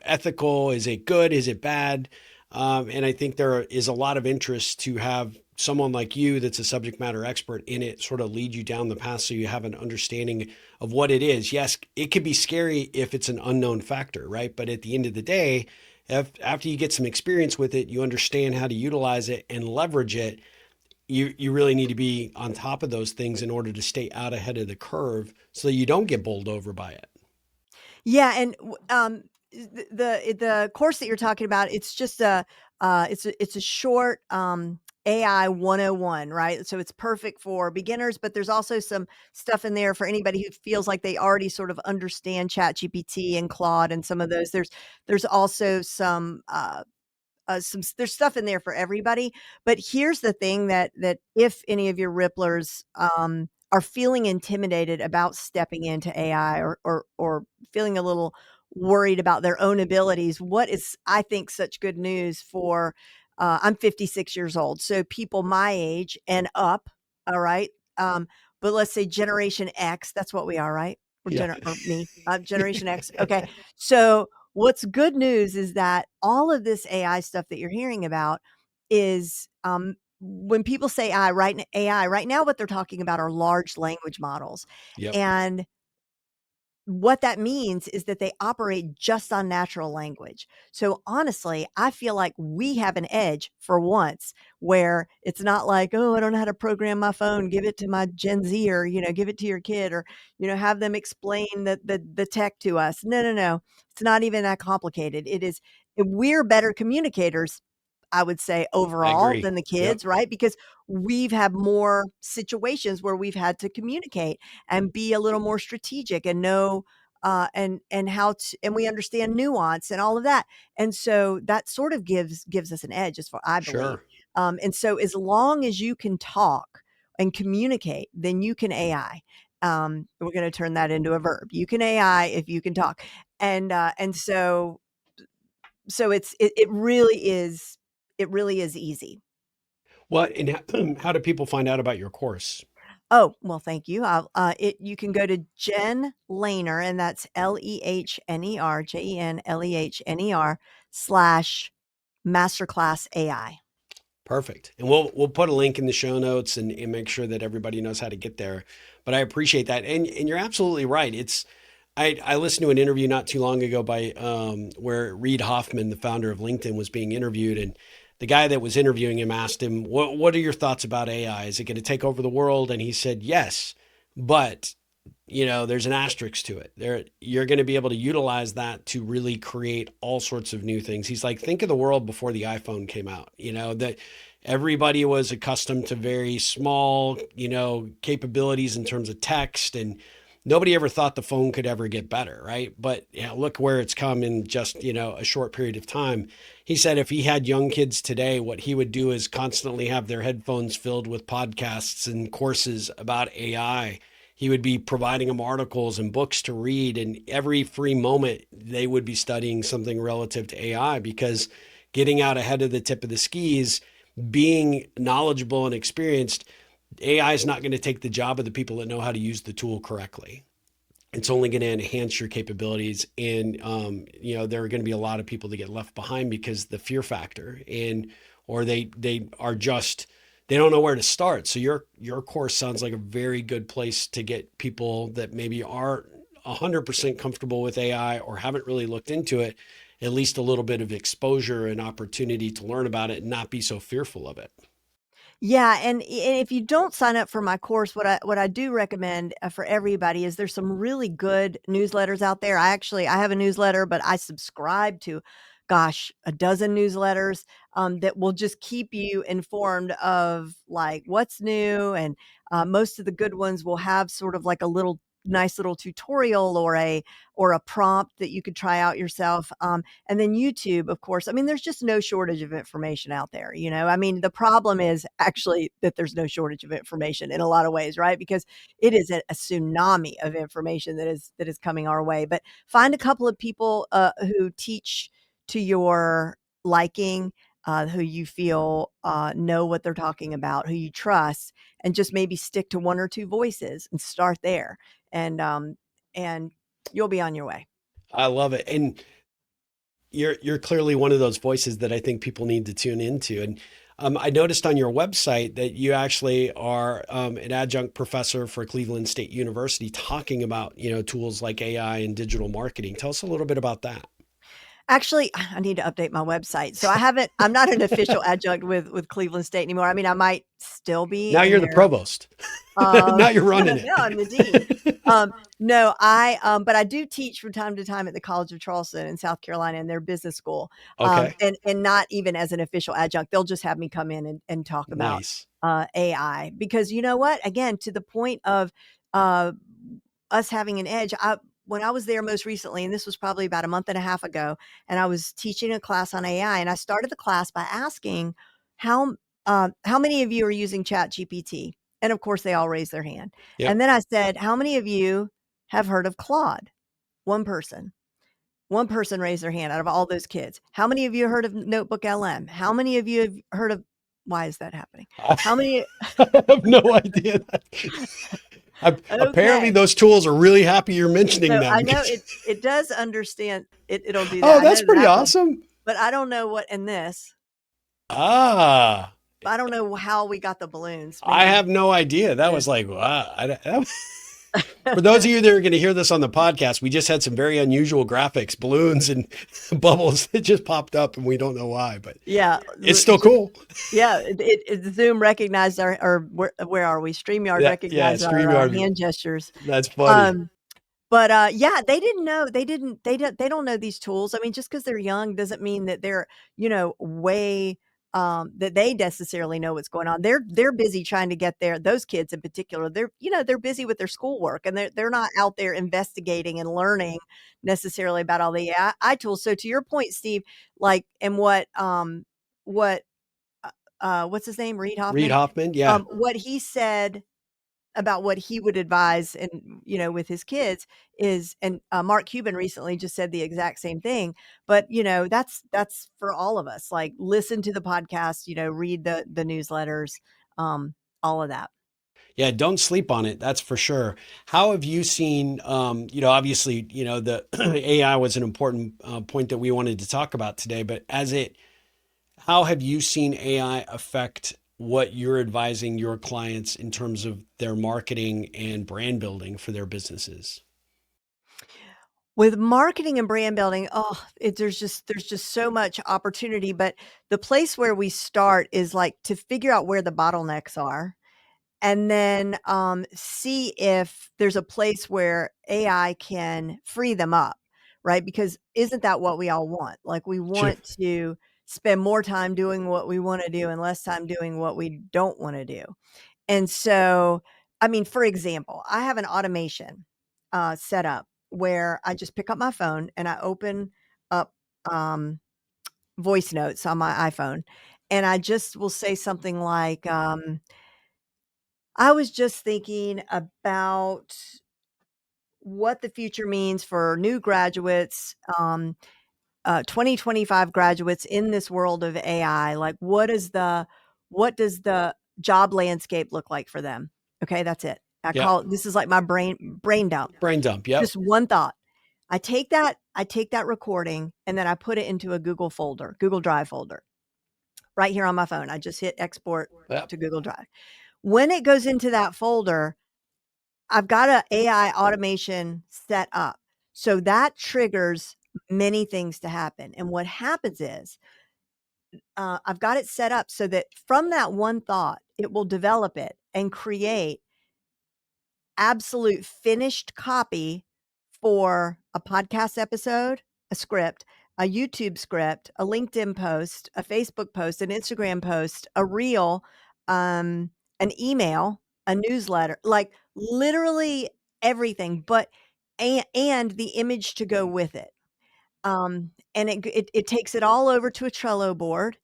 Speaker 1: ethical? Is it good? Is it bad? And I think there is a lot of interest to have someone like you that's a subject matter expert in it sort of lead you down the path so you have an understanding of what it is. Yes, it could be scary if it's an unknown factor, right? But at the end of the day, after you get some experience with it, you understand how to utilize it and leverage it. You really need to be on top of those things in order to stay out ahead of the curve so that you don't get bowled over by it.
Speaker 2: Yeah, and the course that you're talking about, it's just it's a short AI 101, right? So it's perfect for beginners, but there's also some stuff in there for anybody who feels like they already sort of understand ChatGPT and Claude and some of those. There's also there's stuff in there for everybody. But here's the thing, that if any of your Ripplers are feeling intimidated about stepping into AI, or feeling a little worried about their own abilities, what is, I think, such good news for, I'm 56 years old, so people my age and up, all right? Um, but let's say Generation X, that's what we are, right?
Speaker 1: Yeah.
Speaker 2: Or me, Generation X. Okay. So what's good news is that all of this AI stuff that you're hearing about is, when people say AI right now, what they're talking about are large language models.
Speaker 1: Yep.
Speaker 2: And what that means is that they operate just on natural language. So honestly, I feel like we have an edge for once where it's not like, oh, I don't know how to program my phone, give it to my Gen Z or, give it to your kid or, have them explain the tech to us. No, no, no. It's not even that complicated. We're better communicators, I would say,
Speaker 1: I
Speaker 2: overall
Speaker 1: agree.
Speaker 2: than the
Speaker 1: Yep.
Speaker 2: kids, right? Because we've had more situations where we've had to communicate and be a little more strategic and know and how to, and we understand nuance and all of that. And so that sort of gives us an edge, as far I believe.
Speaker 1: Sure.
Speaker 2: And so as long as you can talk and communicate, then you can AI. We're going to turn that into a verb. You can AI if you can talk, and so it really is easy.
Speaker 1: What and how do people find out about your course?
Speaker 2: Oh, well, thank you. You can go to Jen Lehner, and that's Lehner, JenLehner slash Masterclass AI.
Speaker 1: Perfect. And we'll put a link in the show notes and make sure that everybody knows how to get there. But I appreciate that. And you're absolutely right. I listened to an interview not too long ago by where Reid Hoffman, the founder of LinkedIn, was being interviewed, and the guy that was interviewing him asked him, "What are your thoughts about AI? Is it going to take over the world?" And he said, "Yes, but there's an asterisk to it. You're going to be able to utilize that to really create all sorts of new things." He's like, think of the world before the iPhone came out, that everybody was accustomed to very small, capabilities in terms of text, and nobody ever thought the phone could ever get better, right? But look where it's come in just, a short period of time. He said if he had young kids today, what he would do is constantly have their headphones filled with podcasts and courses about AI. He would be providing them articles and books to read, and every free moment they would be studying something relative to AI, because getting out ahead of the tip of the skis, being knowledgeable and experienced, AI is not going to take the job of the people that know how to use the tool correctly. It's only going to enhance your capabilities, and there are going to be a lot of people that get left behind because the fear factor, and or they are just, they don't know where to start. So your course sounds like a very good place to get people that maybe aren't 100% comfortable with AI or haven't really looked into it, at least a little bit of exposure and opportunity to learn about it and not be so fearful of it.
Speaker 2: Yeah, and if you don't sign up for my course, what I do recommend, for everybody is there's some really good newsletters out there. I have a newsletter, but I subscribe to, gosh, a dozen newsletters, that will just keep you informed of, like, what's new, and, most of the good ones will have sort of like a little nice little tutorial or a prompt that you could try out yourself, and then YouTube, of course. I mean, there's just no shortage of information out there, you know? I mean, the problem is actually that there's no shortage of information in a lot of ways, right? Because it is a tsunami of information that is coming our way. But find a couple of people who teach to your liking, who you feel know what they're talking about, who you trust, and just maybe stick to one or two voices and start there. And you'll be on your way.
Speaker 1: I love it. And you're clearly one of those voices that I think people need to tune into. And I noticed on your website that you actually are an adjunct professor for Cleveland State University, talking about tools like AI and digital marketing. Tell us a little bit about that.
Speaker 2: Actually, I need to update my website. So I'm not an official adjunct with Cleveland State anymore. I mean, I might still be
Speaker 1: Now
Speaker 2: in
Speaker 1: you're the
Speaker 2: their,
Speaker 1: provost.
Speaker 2: um
Speaker 1: Now you're running
Speaker 2: no, I'm the dean.
Speaker 1: it.
Speaker 2: No, but I do teach from time to time at the College of Charleston in South Carolina in their business school.
Speaker 1: Okay.
Speaker 2: And not even as an official adjunct. They'll just have me come in and talk about
Speaker 1: Nice.
Speaker 2: AI, because you know what? Again, to the point of uh us having an edge. When I was there most recently, and this was probably about a month and a half ago, and I was teaching a class on AI, and I started the class by asking how many of you are using Chat GPT? And of course, they all raised their hand. And
Speaker 1: Yep.
Speaker 2: then I said, how many of you have heard of Claude? One person. One person raised their hand out of all those kids. How many of you heard of Notebook LM? How many of you have heard of, why is that happening?
Speaker 1: I
Speaker 2: How many?
Speaker 1: have no idea. Apparently,
Speaker 2: Okay.
Speaker 1: those tools are really happy you're mentioning
Speaker 2: So
Speaker 1: them
Speaker 2: I know
Speaker 1: because,
Speaker 2: it does understand it'll do that.
Speaker 1: oh,
Speaker 2: I know
Speaker 1: that's pretty
Speaker 2: that one,
Speaker 1: awesome.
Speaker 2: but I don't know what in this.
Speaker 1: Ah,
Speaker 2: I don't know how we got the balloons.
Speaker 1: I
Speaker 2: Maybe
Speaker 1: have no idea. That
Speaker 2: yeah.
Speaker 1: was like, wow. For those of you that are going to hear this on the podcast, we just had some very unusual graphics, balloons and bubbles that just popped up, and we don't know why, but
Speaker 2: Yeah,
Speaker 1: it's still
Speaker 2: just
Speaker 1: cool.
Speaker 2: yeah, Zoom recognized our or where are we? StreamYard
Speaker 1: Yeah,
Speaker 2: recognized our
Speaker 1: StreamYard.
Speaker 2: hand gestures.
Speaker 1: That's funny.
Speaker 2: Um, but, yeah, they didn't know. They don't know these tools. I mean, just because 'cause they're young doesn't mean that they're, way, that they necessarily know what's going on. They're busy trying to get those kids in particular, they're busy with their schoolwork, and they're not out there investigating and learning necessarily about all the AI tools. So to your point, Steve, like, and what, what's his name? Reid
Speaker 1: Reid
Speaker 2: Hoffman?
Speaker 1: Hoffman. Yeah.
Speaker 2: What he said about what he would advise and, with his kids is and, Mark Cuban recently just said the exact same thing, but, that's for all of us, like, listen to the podcast, read the newsletters, all of that.
Speaker 1: Yeah, don't sleep on it. That's for sure. How have you seen, obviously, the AI was an important point that we wanted to talk about today, but how have you seen AI affect what you're advising your clients in terms of their marketing and brand building for their businesses?
Speaker 2: With marketing and brand building, there's just so much opportunity, but the place where we start is, like, to figure out where the bottlenecks are. And then, see if there's a place where AI can free them up, right? Because isn't that what we all want? Like, we
Speaker 1: Sure.
Speaker 2: want to spend more time doing what we wanna do and less time doing what we don't wanna do. And so, I mean, for example, I have an automation, set up where I just pick up my phone and I open up, um, voice notes on my iPhone, and I just will say something like, I was just thinking about what the future means for new graduates, 2025 graduates in this world of AI. Like, what does the job landscape look like for them? Okay, that's it.
Speaker 1: Yeah.
Speaker 2: This is like my brain dump.
Speaker 1: Brain dump. Yep.
Speaker 2: Just one thought. I take that recording and then I put it into a Google Drive folder right here on my phone. I just hit export
Speaker 1: Yep.
Speaker 2: to Google Drive. When it goes into that folder, I've got a AI automation set up. So that triggers many things to happen. And what happens is, I've got it set up so that from that one thought, it will develop it and create absolute finished copy for a podcast episode, a script, a YouTube script, a LinkedIn post, a Facebook post, an Instagram post, a reel, an email, a newsletter, like literally everything, but and the image to go with it. And it takes it all over to a Trello board,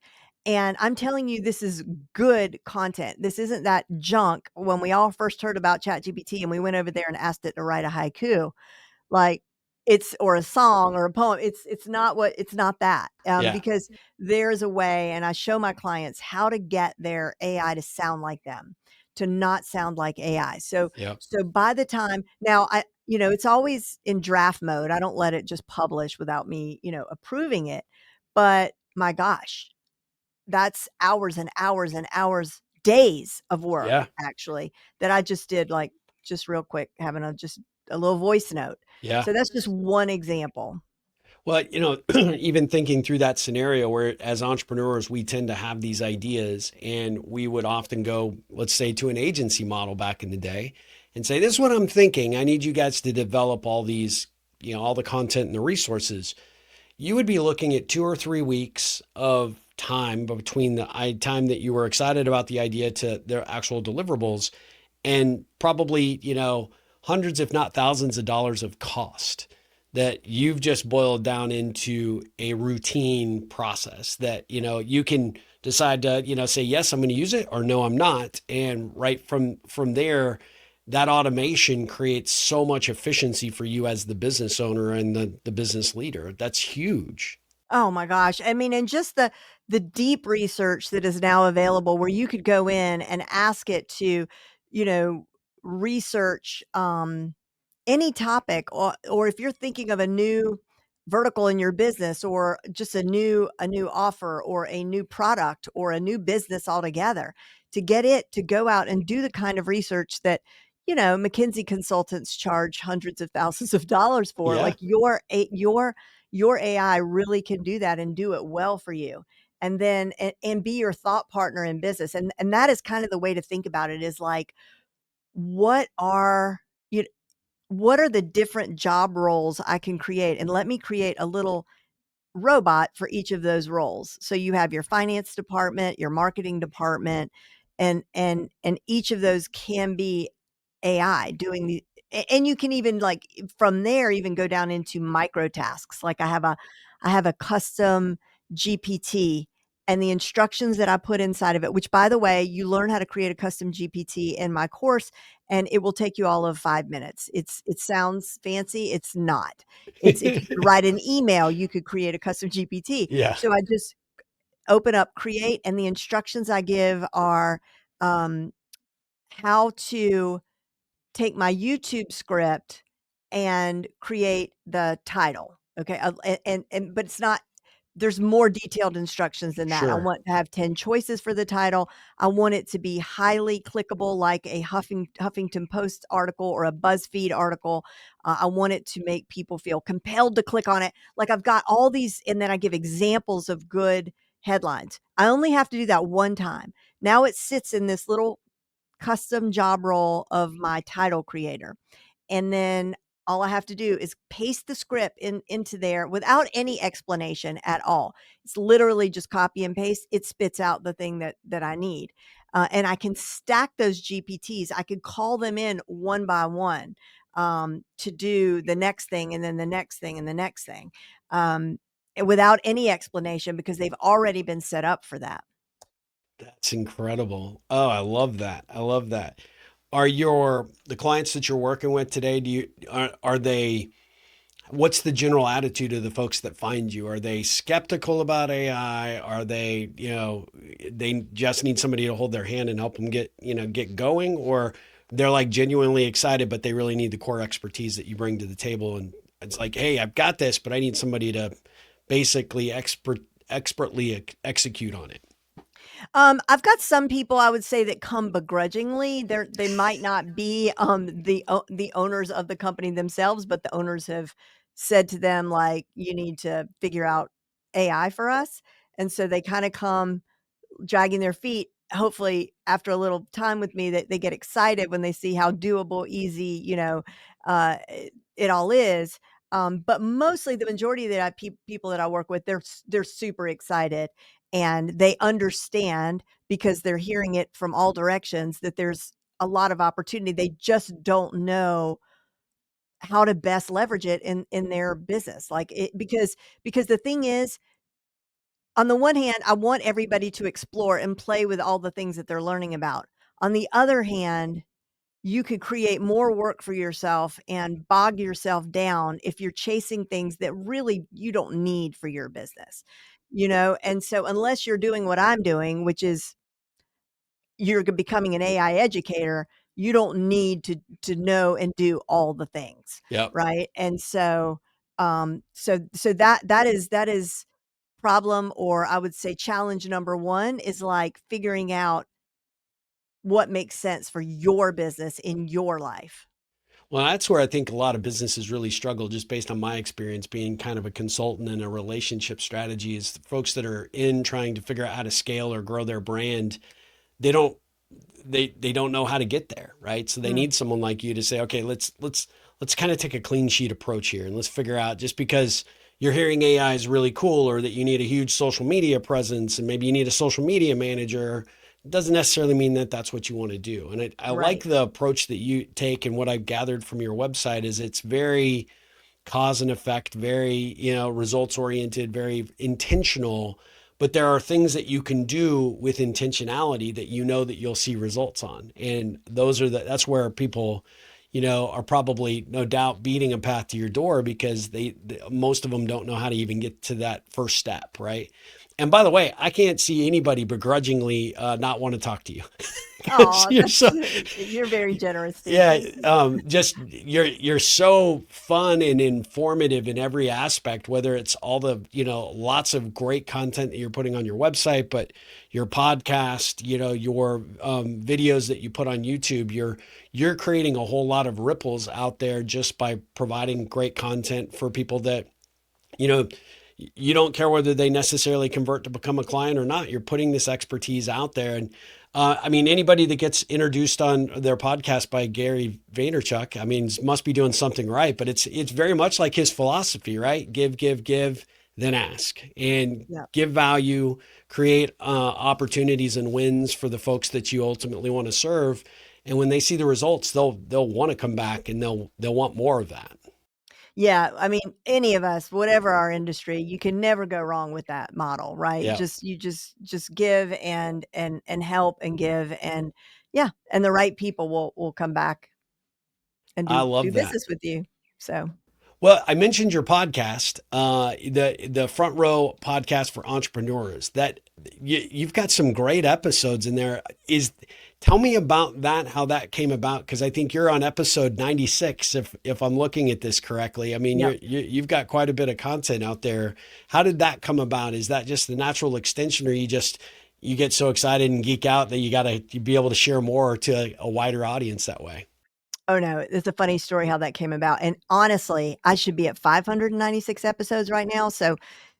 Speaker 2: and I'm telling you, this is good content. This isn't that junk. When we all first heard about ChatGPT and we went over there and asked it to write a haiku, like, it's or a song or a poem, it's not that,
Speaker 1: Yeah.
Speaker 2: because there's a way and I show my clients how to get their AI to sound like them, to not sound like AI. So
Speaker 1: Yep.
Speaker 2: so by the time now it's always in draft mode. I don't let it just publish without me, approving it. But my gosh, that's hours and hours and hours, days of work
Speaker 1: Yeah.
Speaker 2: actually that I just did, like, just real quick, having just a little voice note.
Speaker 1: Yeah.
Speaker 2: So that's just one example.
Speaker 1: Well, even thinking through that scenario where as entrepreneurs, we tend to have these ideas and we would often go, let's say, to an agency model back in the day and say, this is what I'm thinking. I need you guys to develop all these, all the content and the resources. You would be looking at 2 or 3 weeks of time between the time that you were excited about the idea to their actual deliverables, and probably, hundreds, if not thousands of dollars of cost that you've just boiled down into a routine process that, you can decide to, say, yes, I'm going to use it, or no, I'm not. And right from there, that automation creates so much efficiency for you as the business owner and the business leader. That's huge.
Speaker 2: Oh my gosh. I mean, and just the deep research that is now available where you could go in and ask it to, you know, research any topic, or if you're thinking of a new vertical in your business or just a new offer or a new product or a new business altogether, to get it to go out and do the kind of research that McKinsey consultants charge hundreds of thousands of dollars for.
Speaker 1: Yeah.
Speaker 2: Like your AI really can do that and do it well for you. And then and be your thought partner in business. And that is kind of the way to think about it, is like, what are you what are the different job roles I can create? And let me create a little robot for each of those roles. So you have your finance department, your marketing department, and each of those can be AI doing and you can even, like, from there, even go down into micro tasks. Like I have a custom GPT, and the instructions that I put inside of it, which, by the way, you learn how to create a custom GPT in my course, and it will take you all of 5 minutes. It sounds fancy. It's not. It's if you could write an email, you could create a custom GPT.
Speaker 1: Yeah.
Speaker 2: So I just open up create, and the instructions I give are, um, how to take my YouTube script and create the title. Okay. And but it's not, there's more detailed instructions than that. I
Speaker 1: Sure.
Speaker 2: want to have 10 choices for the title. I want it to be highly clickable, like a Huffington Post article or a BuzzFeed article. I want it to make people feel compelled to click on it. Like, I've got all these, and then I give examples of good headlines. I only have to do that one time. Now it sits in this little custom job role of my title creator. And then all I have to do is paste the script into there without any explanation at all. It's literally just copy and paste. It spits out the thing that I need. And I can stack those GPTs. I could call them in one by one, to do the next thing, and then the next thing, and the next thing, without any explanation, because they've already been set up for that.
Speaker 1: That's incredible. Oh, I love that. I love that. Are the clients that you're working with today, are they, what's the general attitude of the folks that find you? Are they skeptical about AI? Are they, they just need somebody to hold their hand and help them get going? Or they're like genuinely excited, but they really need the core expertise that you bring to the table. And it's like, hey, I've got this, but I need somebody to basically expertly execute on it.
Speaker 2: I've got some people, I would say, that come begrudgingly. They might not be the owners of the company themselves, but the owners have said to them, like, you need to figure out AI for us. And so they kind of come dragging their feet. Hopefully, after a little time with me, that they get excited when they see how doable, easy, it all is. But mostly, the majority of the people that I work with, they're super excited, and they understand, because they're hearing it from all directions, that there's a lot of opportunity. They just don't know how to best leverage it in their business. Like, because the thing is, on the one hand, I want everybody to explore and play with all the things that they're learning about. On the other hand, you could create more work for yourself and bog yourself down if you're chasing things that really you don't need for your business. And so, unless you're doing what I'm doing, which is you're becoming an AI educator, you don't need to know and do all the things,
Speaker 1: Yep.
Speaker 2: right? And so, that is problem, or I would say challenge number one, is like figuring out what makes sense for your business in your life.
Speaker 1: Well, that's where I think a lot of businesses really struggle, just based on my experience being kind of a consultant in a relationship strategy, is the folks that are in trying to figure out how to scale or grow their brand. They don't they don't know how to get there, right? So they
Speaker 2: Mm,
Speaker 1: need someone like you to say, okay, let's kind of take a clean sheet approach here, and let's figure out, just because you're hearing AI is really cool, or that you need a huge social media presence and maybe you need a social media manager, doesn't necessarily mean that that's what you want to do. And I like
Speaker 2: right.
Speaker 1: the approach that you take, and what I've gathered from your website is it's very cause and effect, very, results oriented, very intentional. But there are things that you can do with intentionality that that you'll see results on. And that's where people, are probably no doubt beating a path to your door, because most of them don't know how to even get to that first step, right? And by the way, I can't see anybody begrudgingly not want to talk to you.
Speaker 2: Oh,
Speaker 1: You're
Speaker 2: that's
Speaker 1: so,
Speaker 2: you're very generous, Steve.
Speaker 1: yeah,
Speaker 2: Thank you.
Speaker 1: just you're so fun and informative in every aspect, whether it's all the, lots of great content that you're putting on your website, but your podcast, your videos that you put on YouTube, you're creating a whole lot of ripples out there just by providing great content for people that, you know, you don't care whether they necessarily convert to become a client or not. You're putting this expertise out there. And I mean, anybody that gets introduced on their podcast by Gary Vaynerchuk, I mean, must be doing something right. But it's very much like his philosophy, right? Give, give, give, then ask, and
Speaker 2: Yeah.
Speaker 1: give value, create opportunities and wins for the folks that you ultimately want to serve. And when they see the results, they'll want to come back and they'll want more of that.
Speaker 2: Yeah, I mean, any of us, whatever our industry, you can never go wrong with that model, right?
Speaker 1: Yeah,
Speaker 2: Just give and help and give, and yeah, and the right people will come back and
Speaker 1: I
Speaker 2: do
Speaker 1: love that.
Speaker 2: business with you. So,
Speaker 1: Well, I mentioned your podcast, the Front Row podcast for entrepreneurs. That you've got some great episodes in there. Tell me about that, how that came about, because I think you're on episode 96, if I'm looking at this correctly. I mean,
Speaker 2: yep.
Speaker 1: you've got quite a bit of content out there. How did that come about? Is that just the natural extension, or you get so excited and geek out that you got to be able to share more to a wider audience that way?
Speaker 2: Oh, no, it's a funny story how that came about, and honestly, I should be at 596 episodes right now, so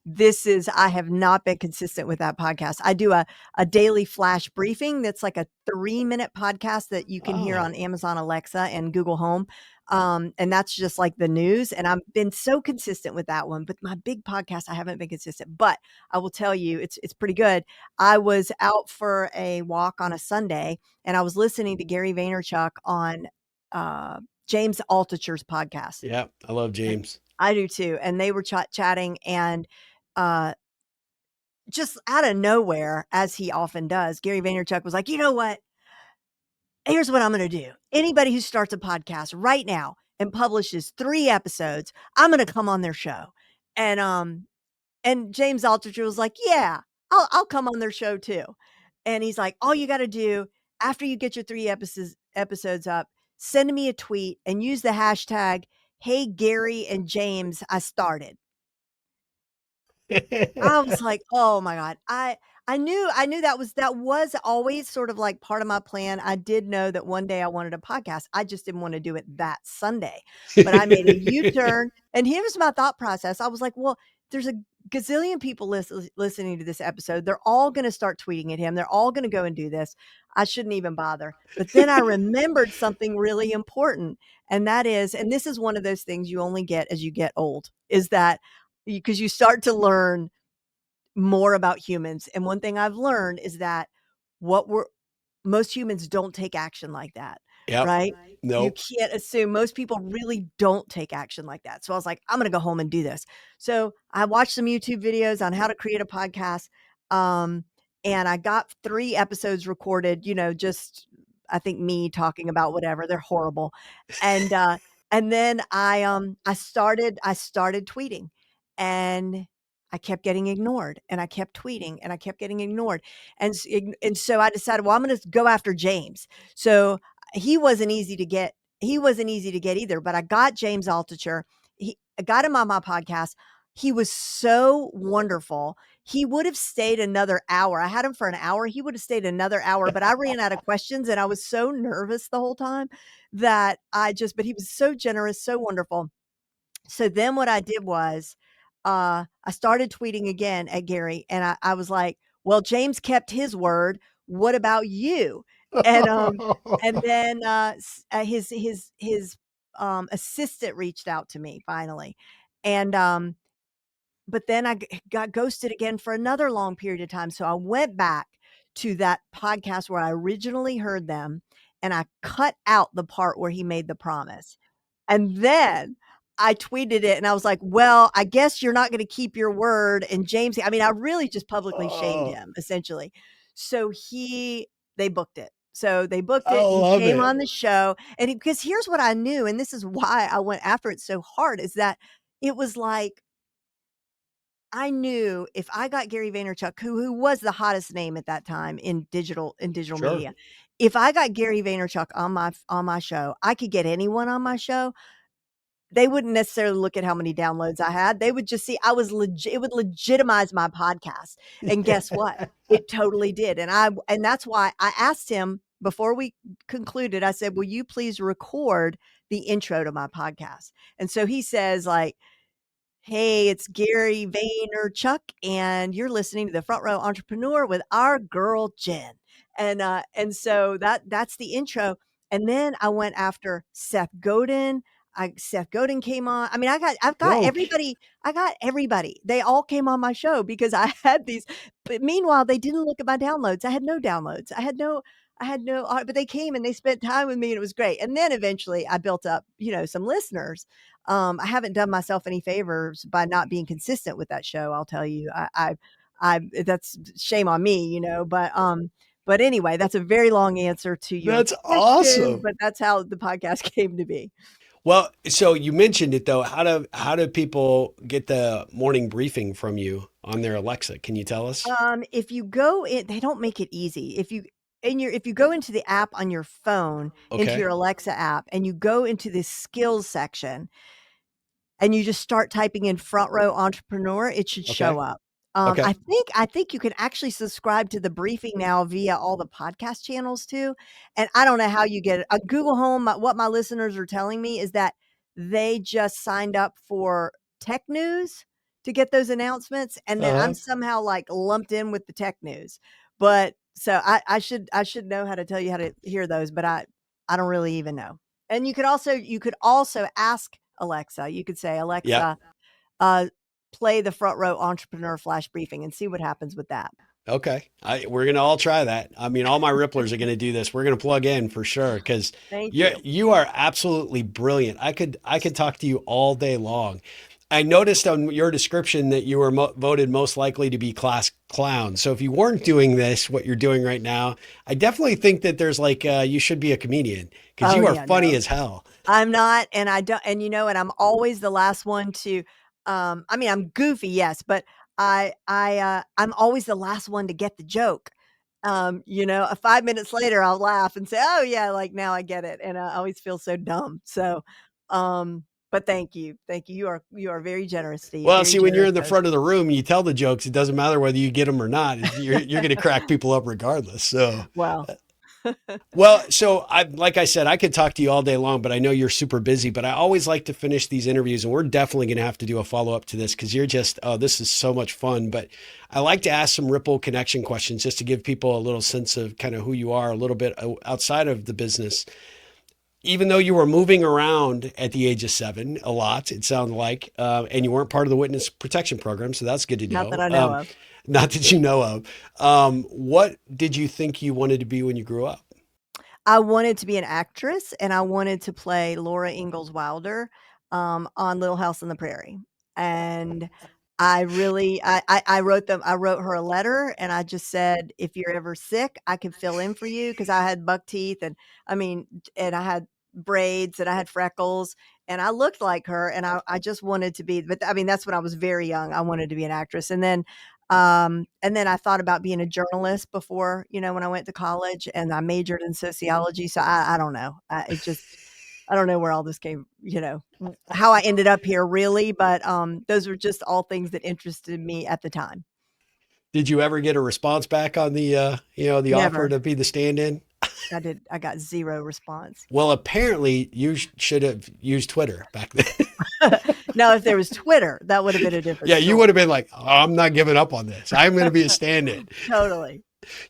Speaker 2: I have not been consistent with that podcast. I do a daily flash briefing that's like a 3-minute podcast that you can hear
Speaker 1: Oh,
Speaker 2: on Amazon Alexa and Google Home, and that's just like the news, and I've been so consistent with that one, but my big podcast, I haven't been consistent, but I will tell you, it's pretty good. I was out for a walk on a Sunday, and I was listening to Gary Vaynerchuk on uh, James Altucher's podcast.
Speaker 1: yeah, I love
Speaker 2: And
Speaker 1: James.
Speaker 2: I do too. And they were chatting, and uh, just out of nowhere, as he often does, Gary Vaynerchuk was like, you know what? Here's what I'm going to do. Anybody who starts a podcast right now and publishes 3 episodes, I'm going to come on their show. And James Altucher was like, "Yeah, I'll come on their show too." And he's like, "All you gotta do after you get your 3 episodes up, send me a tweet and use the hashtag, Hey Gary and James, I started." I was like, "Oh my god." I knew that was always sort of like part of my plan. I did know that one day I wanted a podcast. I just didn't wanna do it that Sunday. But I made a U-turn, and here's my thought process. I was like, "Well, there's a gazillion people listening to this episode. They're all gonna start tweeting at him. They're all gonna go and do this. I shouldn't even bother." But then I remembered something really important, and that is, and this is one of those things you only get as you get old, is that because you start to learn more about humans. And one thing I've learned is that what we're most humans don't take action like that,
Speaker 1: Yep.
Speaker 2: right? You
Speaker 1: Nope.
Speaker 2: can't assume most people really don't take action like that. So I was like, I'm going to go home and do this. So I watched some YouTube videos on how to create a podcast. Um, and I got 3 episodes recorded, just I think me talking about whatever. They're horrible. And then I started tweeting, and I kept getting ignored, and I kept tweeting, and I kept getting ignored. And so I decided, well, I'm gonna go after James. So he wasn't easy to get. He wasn't easy to get either, but I got James Altucher. I got him on my podcast. He was so wonderful. He would have stayed another hour. I had him for an hour. He would have stayed another hour, but I ran out of questions, and I was so nervous the whole time but he was so generous, so wonderful. So then what I did was, I started tweeting again at Gary, and I was like, "Well, James kept his word. What about you?" And, and then, his assistant reached out to me finally, and, but then I got ghosted again for another long period of time, so I went back to that podcast where I originally heard them, and I cut out the part where he made the promise. And then I tweeted it and I was like, "Well, I guess you're not gonna keep your word." And I really just publicly shamed
Speaker 1: Oh,
Speaker 2: him, essentially. So they booked it. So they booked
Speaker 1: I
Speaker 2: it. He
Speaker 1: love
Speaker 2: came
Speaker 1: it.
Speaker 2: on the show, and because here's what I knew, and this is why I went after it so hard, is that it was like I knew if I got Gary Vaynerchuk, who was the hottest name at that time in digital
Speaker 1: Sure.
Speaker 2: media, if I got Gary Vaynerchuk on my show, I could get anyone on my show. They wouldn't necessarily look at how many downloads I had. They would just see I was legit. It would legitimize my podcast. And guess what? It totally did. And that's why I asked him before we concluded. I said, "Will you please record the intro to my podcast?" And so he says, like, "Hey, it's Gary Vaynerchuk, and you're listening to the Front Row Entrepreneur with our girl Jen." And so that's the intro. And then I went after Seth Godin. Seth Godin came on. I mean, I've got
Speaker 1: Whoa.
Speaker 2: everybody. I got everybody. They all came on my show because I had these. But meanwhile, they didn't look at my downloads. I had no downloads. I had no. But they came and they spent time with me, and it was great. And then eventually, I built up, some listeners. I haven't done myself any favors by not being consistent with that show. I'll tell you, that's shame on me, but anyway, that's a very long answer to your
Speaker 1: That's
Speaker 2: question,
Speaker 1: awesome.
Speaker 2: but that's how the podcast came to be.
Speaker 1: Well, so you mentioned it though. How do people get the morning briefing from you on their Alexa? Can you tell us?
Speaker 2: If you go in, they don't make it easy. If you go into the app on your phone, into
Speaker 1: Okay.
Speaker 2: your Alexa app, and you go into the skills section, and you just start typing in front row entrepreneur, it should show
Speaker 1: Okay.
Speaker 2: up.
Speaker 1: Okay.
Speaker 2: I think you can actually subscribe to the briefing now via all the podcast channels too. And I don't know how you get it. Google Home, what my listeners are telling me is that they just signed up for tech news to get those announcements. And then I'm
Speaker 1: Uh-huh.
Speaker 2: somehow like lumped in with the tech news. But so I should know how to tell you how to hear those, but I don't really even know. And you could also ask Alexa. You could say,
Speaker 1: Yeah.
Speaker 2: "Alexa, play the Front Row Entrepreneur Flash Briefing," and see what happens with that.
Speaker 1: Okay. We're gonna all try that. I mean, all my Ripplers are gonna do this. We're gonna plug in for sure because
Speaker 2: Thank
Speaker 1: you
Speaker 2: you.
Speaker 1: you are absolutely brilliant. I could talk to you all day long. I noticed on your description that you were voted most likely to be class clown. So if you weren't doing this, what you're doing right now, I definitely think that there's like you should be a comedian because
Speaker 2: Oh,
Speaker 1: you are
Speaker 2: yeah,
Speaker 1: funny
Speaker 2: no.
Speaker 1: as hell.
Speaker 2: I'm not, and I don't, and I'm always the last one to, I mean, I'm goofy, yes, but I'm always the last one to get the joke. 5 minutes later, I'll laugh and say, "Oh yeah, like now I get it," and I always feel so dumb. So, but thank you, thank you. You are very generous, Steve.
Speaker 1: Well,
Speaker 2: Very
Speaker 1: see, when you're
Speaker 2: generous
Speaker 1: in the
Speaker 2: host.
Speaker 1: front of the room, you tell the jokes. It doesn't matter whether you get them or not. You're going to crack people up regardless. So.
Speaker 2: Well,
Speaker 1: Well, so like I said, I could talk to you all day long, but I know you're super busy. But I always like to finish these interviews, and we're definitely going to have to do a follow up to this because you're just, oh, this is so much fun. But I like to ask some Ripple connection questions just to give people a little sense of kind of who you are a little bit outside of the business. Even though you were moving around at the age of 7 a lot, it sounded like, and you weren't part of the witness protection program, so that's good to
Speaker 2: not that
Speaker 1: know.
Speaker 2: I know of.
Speaker 1: Not that you know of. What did you think you wanted to be when you grew up?
Speaker 2: I wanted to be an actress, and I wanted to play Laura Ingalls Wilder, on Little House on the Prairie. And I really I wrote her a letter, and I just said, "If you're ever sick, I can fill in for you," because I had buck teeth, and I mean, and I had braids, and I had freckles, and I looked like her, and I just wanted to be, but I mean, that's when I was very young. I wanted to be an actress. And then I thought about being a journalist before, when I went to college, and I majored in sociology. So I don't know. I don't know where all this came, how I ended up here really, but those were just all things that interested me at the time.
Speaker 1: Did you ever get a response back on the offer
Speaker 2: Never.
Speaker 1: to be the stand-in?
Speaker 2: I got zero response.
Speaker 1: Well, apparently you should have used Twitter back then.
Speaker 2: Now, if there was Twitter, that would have been a different
Speaker 1: Yeah, you would
Speaker 2: story.
Speaker 1: have been like, oh, I'm not giving up on this. I'm going to be a stand-in.
Speaker 2: Totally.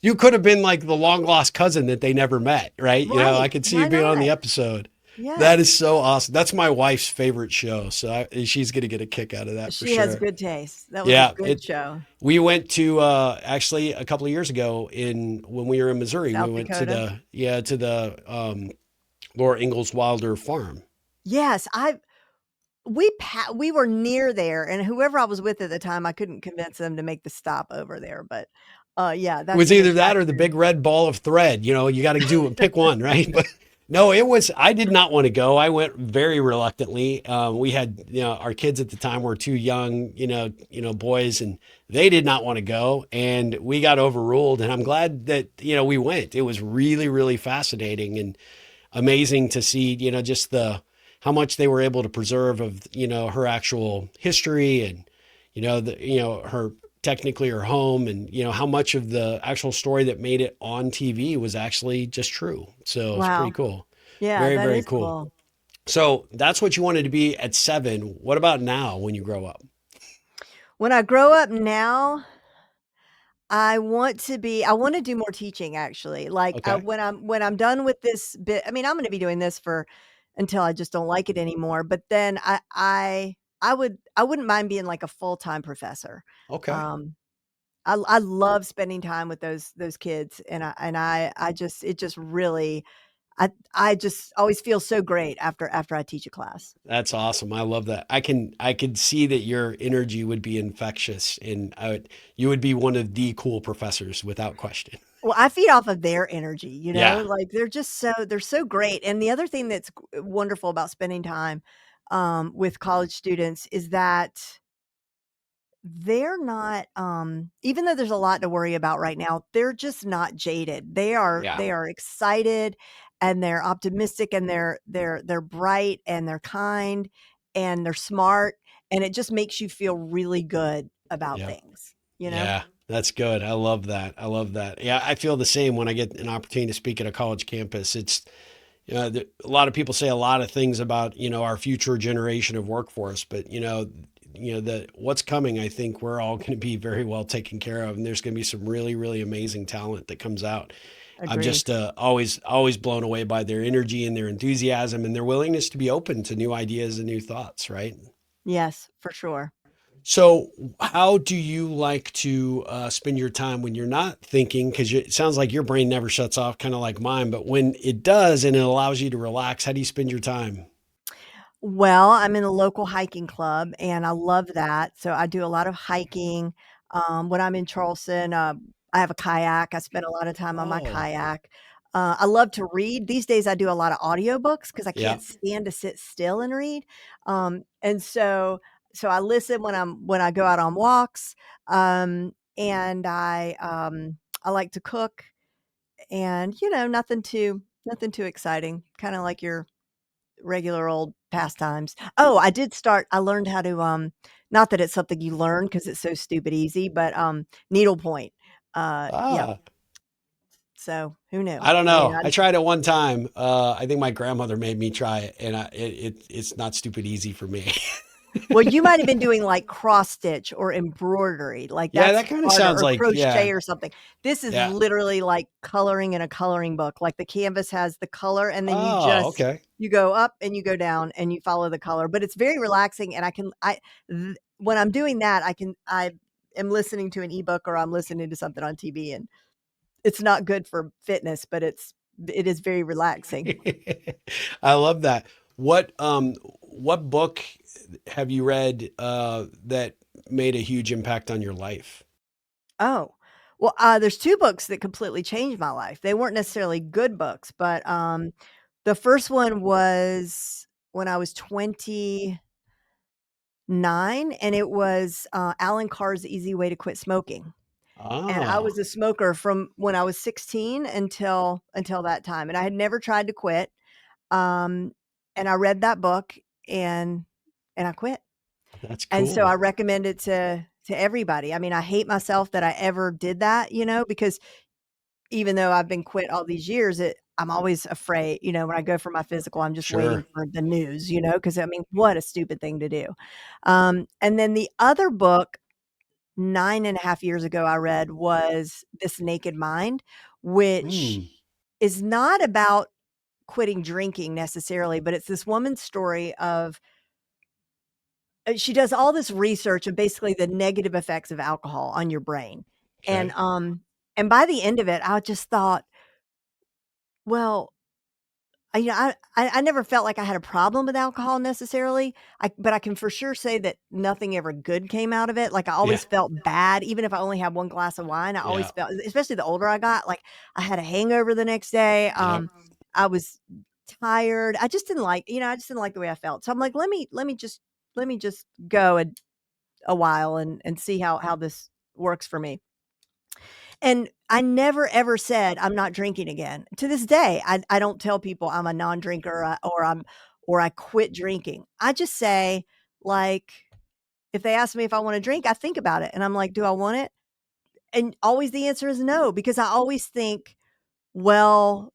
Speaker 1: You could have been like the long lost cousin that they never met, right? I
Speaker 2: Right.
Speaker 1: could see you
Speaker 2: Why
Speaker 1: being on
Speaker 2: not?
Speaker 1: the episode. That is
Speaker 2: Yes.
Speaker 1: so awesome. That's my wife's favorite show, so she's going to get a kick out of that for
Speaker 2: She has
Speaker 1: sure.
Speaker 2: good taste. That was a
Speaker 1: Yeah,
Speaker 2: good show.
Speaker 1: we went to actually a couple of years ago in when we were in Missouri. We
Speaker 2: South
Speaker 1: went to
Speaker 2: Dakota.
Speaker 1: the Laura Ingalls Wilder farm.
Speaker 2: Yes, we were near there, and whoever I was with at the time, I couldn't convince them to make the stop over there, but, yeah,
Speaker 1: It
Speaker 2: that's
Speaker 1: was
Speaker 2: an
Speaker 1: either that or the
Speaker 2: attraction.
Speaker 1: big red ball of thread. You got to do pick one, right? But No, it was, I did not want to go. I went very reluctantly. We had, our kids at the time were too young, boys, and they did not want to go. And we got overruled. And I'm glad that, we went. It was really, really fascinating and amazing to see, just how much they were able to preserve of, her actual history and, her technically her home and, how much of the actual story that made it on TV was actually just true. So it's pretty
Speaker 2: Wow.
Speaker 1: cool.
Speaker 2: Yeah,
Speaker 1: Very,
Speaker 2: that
Speaker 1: very
Speaker 2: is
Speaker 1: cool.
Speaker 2: cool.
Speaker 1: So that's what you wanted to be at 7. What about now when you grow up?
Speaker 2: When I grow up now, I wanna do more teaching actually. Like,
Speaker 1: Okay.
Speaker 2: when I'm done with this bit, I mean, I'm gonna be doing this for until I just don't like it anymore, but then I wouldn't mind being like a full-time professor.
Speaker 1: Okay.
Speaker 2: Um, I love spending time with those kids, and I just it just really I just always feel so great after I teach a class.
Speaker 1: That's awesome. I love that. I could see that your energy would be infectious and you would be one of the cool professors without question.
Speaker 2: Well, I feed off of their energy, you know,
Speaker 1: Yeah.
Speaker 2: like, they're so great, and the other thing that's wonderful about spending time, with college students is that they're not, even though there's a lot to worry about right now, they're just not jaded.
Speaker 1: Yeah.
Speaker 2: They are excited, and they're optimistic, and they're bright, and they're kind, and they're smart, and it just makes you feel really good about
Speaker 1: Yeah.
Speaker 2: things, you know?
Speaker 1: Yeah. That's good. I love that. I love that. Yeah, I feel the same when I get an opportunity to speak at a college campus. It's a lot of people say a lot of things about our future generation of workforce, but the what's coming. I think we're all going to be very well taken care of, and there's going to be some really really amazing talent that comes out. I'm
Speaker 2: Agreed.
Speaker 1: just always blown away by their energy and their enthusiasm and their willingness to be open to new ideas and new thoughts. Right.
Speaker 2: Yes, for sure.
Speaker 1: So, how do you like to spend your time when you're not thinking? Because it sounds like your brain never shuts off, kind of like mine. But when it does and it allows you to relax, how do you spend your time?
Speaker 2: Well, I'm in a local hiking club, and I love that, so I do a lot of hiking. When I'm in Charleston, I have a kayak. I spend a lot of time on my
Speaker 1: Oh,
Speaker 2: kayak. I love to read. These days, I do a lot of audiobooks because I
Speaker 1: yeah,
Speaker 2: can't stand to sit still and read. And so I listen when I go out on walks, and I like to cook and, nothing too exciting, kinda like your regular old pastimes. Oh, I learned how to, not that it's something you learn because it's so stupid easy, but, needlepoint. Yeah,
Speaker 1: ah,
Speaker 2: so who knew?
Speaker 1: I don't
Speaker 2: I mean,
Speaker 1: know. I tried it one time. I think my grandmother made me try it, and it's not stupid easy for me.
Speaker 2: well, you might have been doing, like, cross stitch or embroidery, like,
Speaker 1: Yeah,
Speaker 2: that's
Speaker 1: that kind of
Speaker 2: harder
Speaker 1: sounds
Speaker 2: or
Speaker 1: like
Speaker 2: crochet or something. This is
Speaker 1: yeah.
Speaker 2: literally like coloring in a coloring book, like, the canvas has the color, and then
Speaker 1: Oh, okay.
Speaker 2: you go up and you go down and you follow the color, but it's very relaxing, and when I'm doing that, I am listening to an ebook or I'm listening to something on TV, and it's not good for fitness, but it is very relaxing.
Speaker 1: I love that. What book have you read that made a huge impact on your life?
Speaker 2: Oh, well, there's 2 books that completely changed my life. They weren't necessarily good books, but, the first one was when I was 29, and it was, Alan Carr's Easy Way to Quit Smoking, and I
Speaker 1: Ah,
Speaker 2: was a smoker from when I was 16 until that time, and I had never tried to quit, um, and I read that book, and I quit.
Speaker 1: that's
Speaker 2: And so I
Speaker 1: cool.
Speaker 2: recommend it to everybody. I mean, I hate myself that I ever did that, because even though I've been quit all these years, I'm always afraid, when I go for my physical, I'm just waiting
Speaker 1: Sure.
Speaker 2: for the news, because I mean, what a stupid thing to do. And then the other book 9.5 years ago I read was This Naked Mind, which
Speaker 1: Hmm.
Speaker 2: is not about quitting drinking necessarily, but it's this woman's story of she does all this research of basically the negative effects of alcohol on your brain. And,
Speaker 1: Okay.
Speaker 2: and by the end of it, I just thought, well, I never felt like I had a problem with alcohol necessarily. But I can for sure say that nothing ever good came out of it. Like I
Speaker 1: Yeah.
Speaker 2: always felt bad, even if I only had one glass of wine. I
Speaker 1: Yeah.
Speaker 2: always felt, especially the older I got, like I had a hangover the next day.
Speaker 1: Yep.
Speaker 2: I was tired. I just didn't like, I just didn't like the way I felt. So I'm like, let me just go a while and see how this works for me. And I never ever said I'm not drinking again. To this day, I don't tell people I'm a non-drinker, or I quit drinking. I just say, like, if they ask me if I want to drink, I think about it and I'm like, do I want it? And always the answer is no, because I always think, well,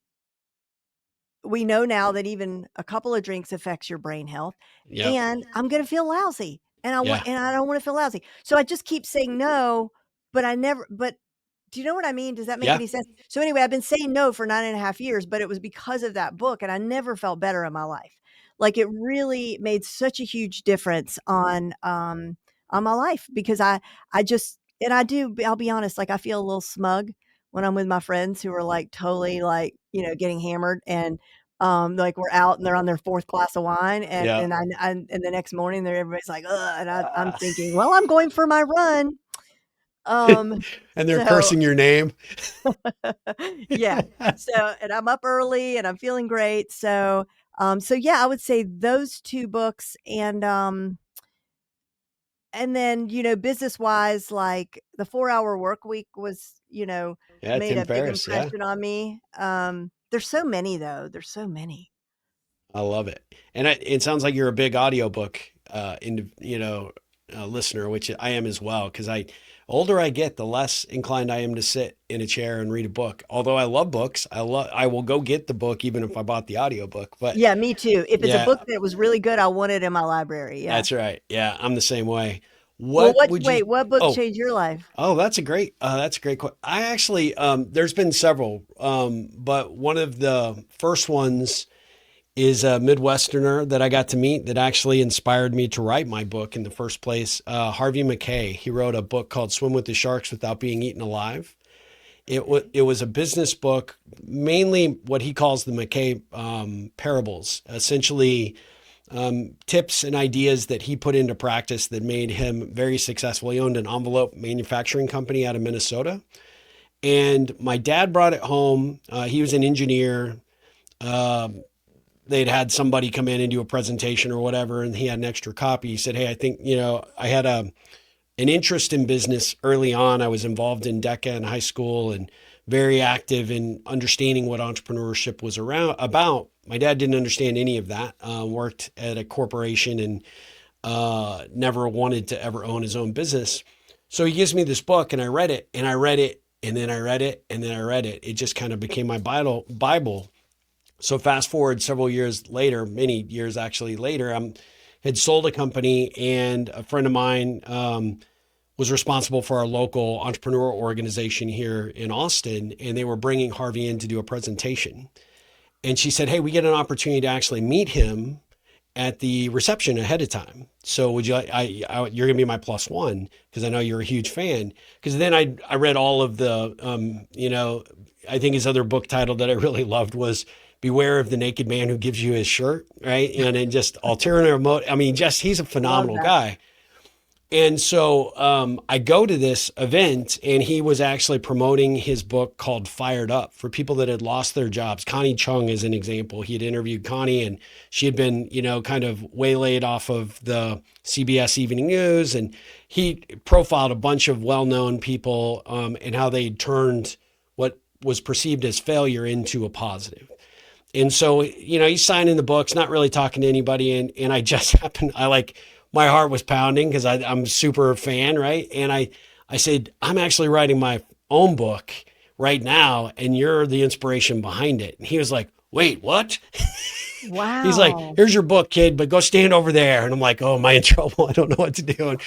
Speaker 2: we know now that even a couple of drinks affects your brain health,
Speaker 1: Yep.
Speaker 2: and I'm going to feel lousy,
Speaker 1: Yeah.
Speaker 2: and I don't want to feel lousy. So I just keep saying no, but do you know what I mean? Does that make
Speaker 1: Yeah.
Speaker 2: any sense? So anyway, I've been saying no for 9.5 years, but it was because of that book, and I never felt better in my life. Like, it really made such a huge difference on my life, because I just, and I do, I'll be honest, like, I feel a little smug when I'm with my friends who are like totally, like, getting hammered, and like, we're out and they're on their fourth glass of wine, and
Speaker 1: Yeah.
Speaker 2: and the next morning everybody's like, ugh, and I'm
Speaker 1: Ah.
Speaker 2: thinking, well, I'm going for my run. Um,
Speaker 1: And they're
Speaker 2: so
Speaker 1: cursing your name.
Speaker 2: yeah. So, and I'm up early and I'm feeling great. So, so yeah, I would say those 2 books, and then, business wise, like, the 4-Hour Work Week was,
Speaker 1: Yeah,
Speaker 2: made
Speaker 1: Tim
Speaker 2: a big
Speaker 1: Ferriss. Yeah.
Speaker 2: impression on me. There's so many though. There's so many.
Speaker 1: I love it. And it sounds like you're a big audiobook, listener, which I am as well. Cause older I get, the less inclined I am to sit in a chair and read a book. Although I love books, I will go get the book, even if I bought the audiobook. But
Speaker 2: Yeah, me too. If it's a
Speaker 1: yeah,
Speaker 2: book that was really good, I want it in my library. Yeah.
Speaker 1: that's right. Yeah. I'm the same way.
Speaker 2: Well,
Speaker 1: What would you,
Speaker 2: what book
Speaker 1: oh,
Speaker 2: changed your life?
Speaker 1: that's a great question. I actually, there's been several, but one of the first ones is a Midwesterner that I got to meet that actually inspired me to write my book in the first place. Harvey McKay. He wrote a book called Swim with the Sharks Without Being Eaten Alive. It was a business book, mainly what he calls the McKay parables, essentially tips and ideas that he put into practice that made him very successful. He owned an envelope manufacturing company out of Minnesota. And my dad brought it home. He was an engineer. They'd had somebody come in and do a presentation or whatever, and he had an extra copy. He said, "Hey, I think, I had an interest in business early on. I was involved in DECA in high school and very active in understanding what entrepreneurship was around about. My dad didn't understand any of that. Worked at a corporation and never wanted to ever own his own business. So he gives me this book, and I read it, and I read it, and then I read it, and then I read it. It just kind of became my Bible. So fast forward several years later, many years actually later, I had sold a company, and a friend of mine was responsible for our local entrepreneur organization here in Austin, and they were bringing Harvey in to do a presentation. And she said, "Hey, we get an opportunity to actually meet him at the reception ahead of time. So would you? You're gonna be my plus one because I know you're a huge fan." Because then I read all of the I think his other book title that I really loved was "Beware of the Naked Man Who Gives You His Shirt," right? And then just alternative mode. I mean, just he's a
Speaker 2: Love
Speaker 1: phenomenal
Speaker 2: that.
Speaker 1: guy. And so I go to this event, and he was actually promoting his book called Fired Up for people that had lost their jobs. Connie Chung is an example. He had interviewed Connie, and she had been, kind of waylaid off of the CBS Evening News. And he profiled a bunch of well-known people and how they turned what was perceived as failure into a positive. And so, he's signing the books, not really talking to anybody. And I just happened, my heart was pounding because I'm a super fan, right? And I said, "I'm actually writing my own book right now, and you're the inspiration behind it." And he was like, "Wait, what?" He's like,
Speaker 2: Wow.
Speaker 1: "Here's your book, kid, but go stand over there." And I'm like, "Oh, am I in trouble? I don't know what to do."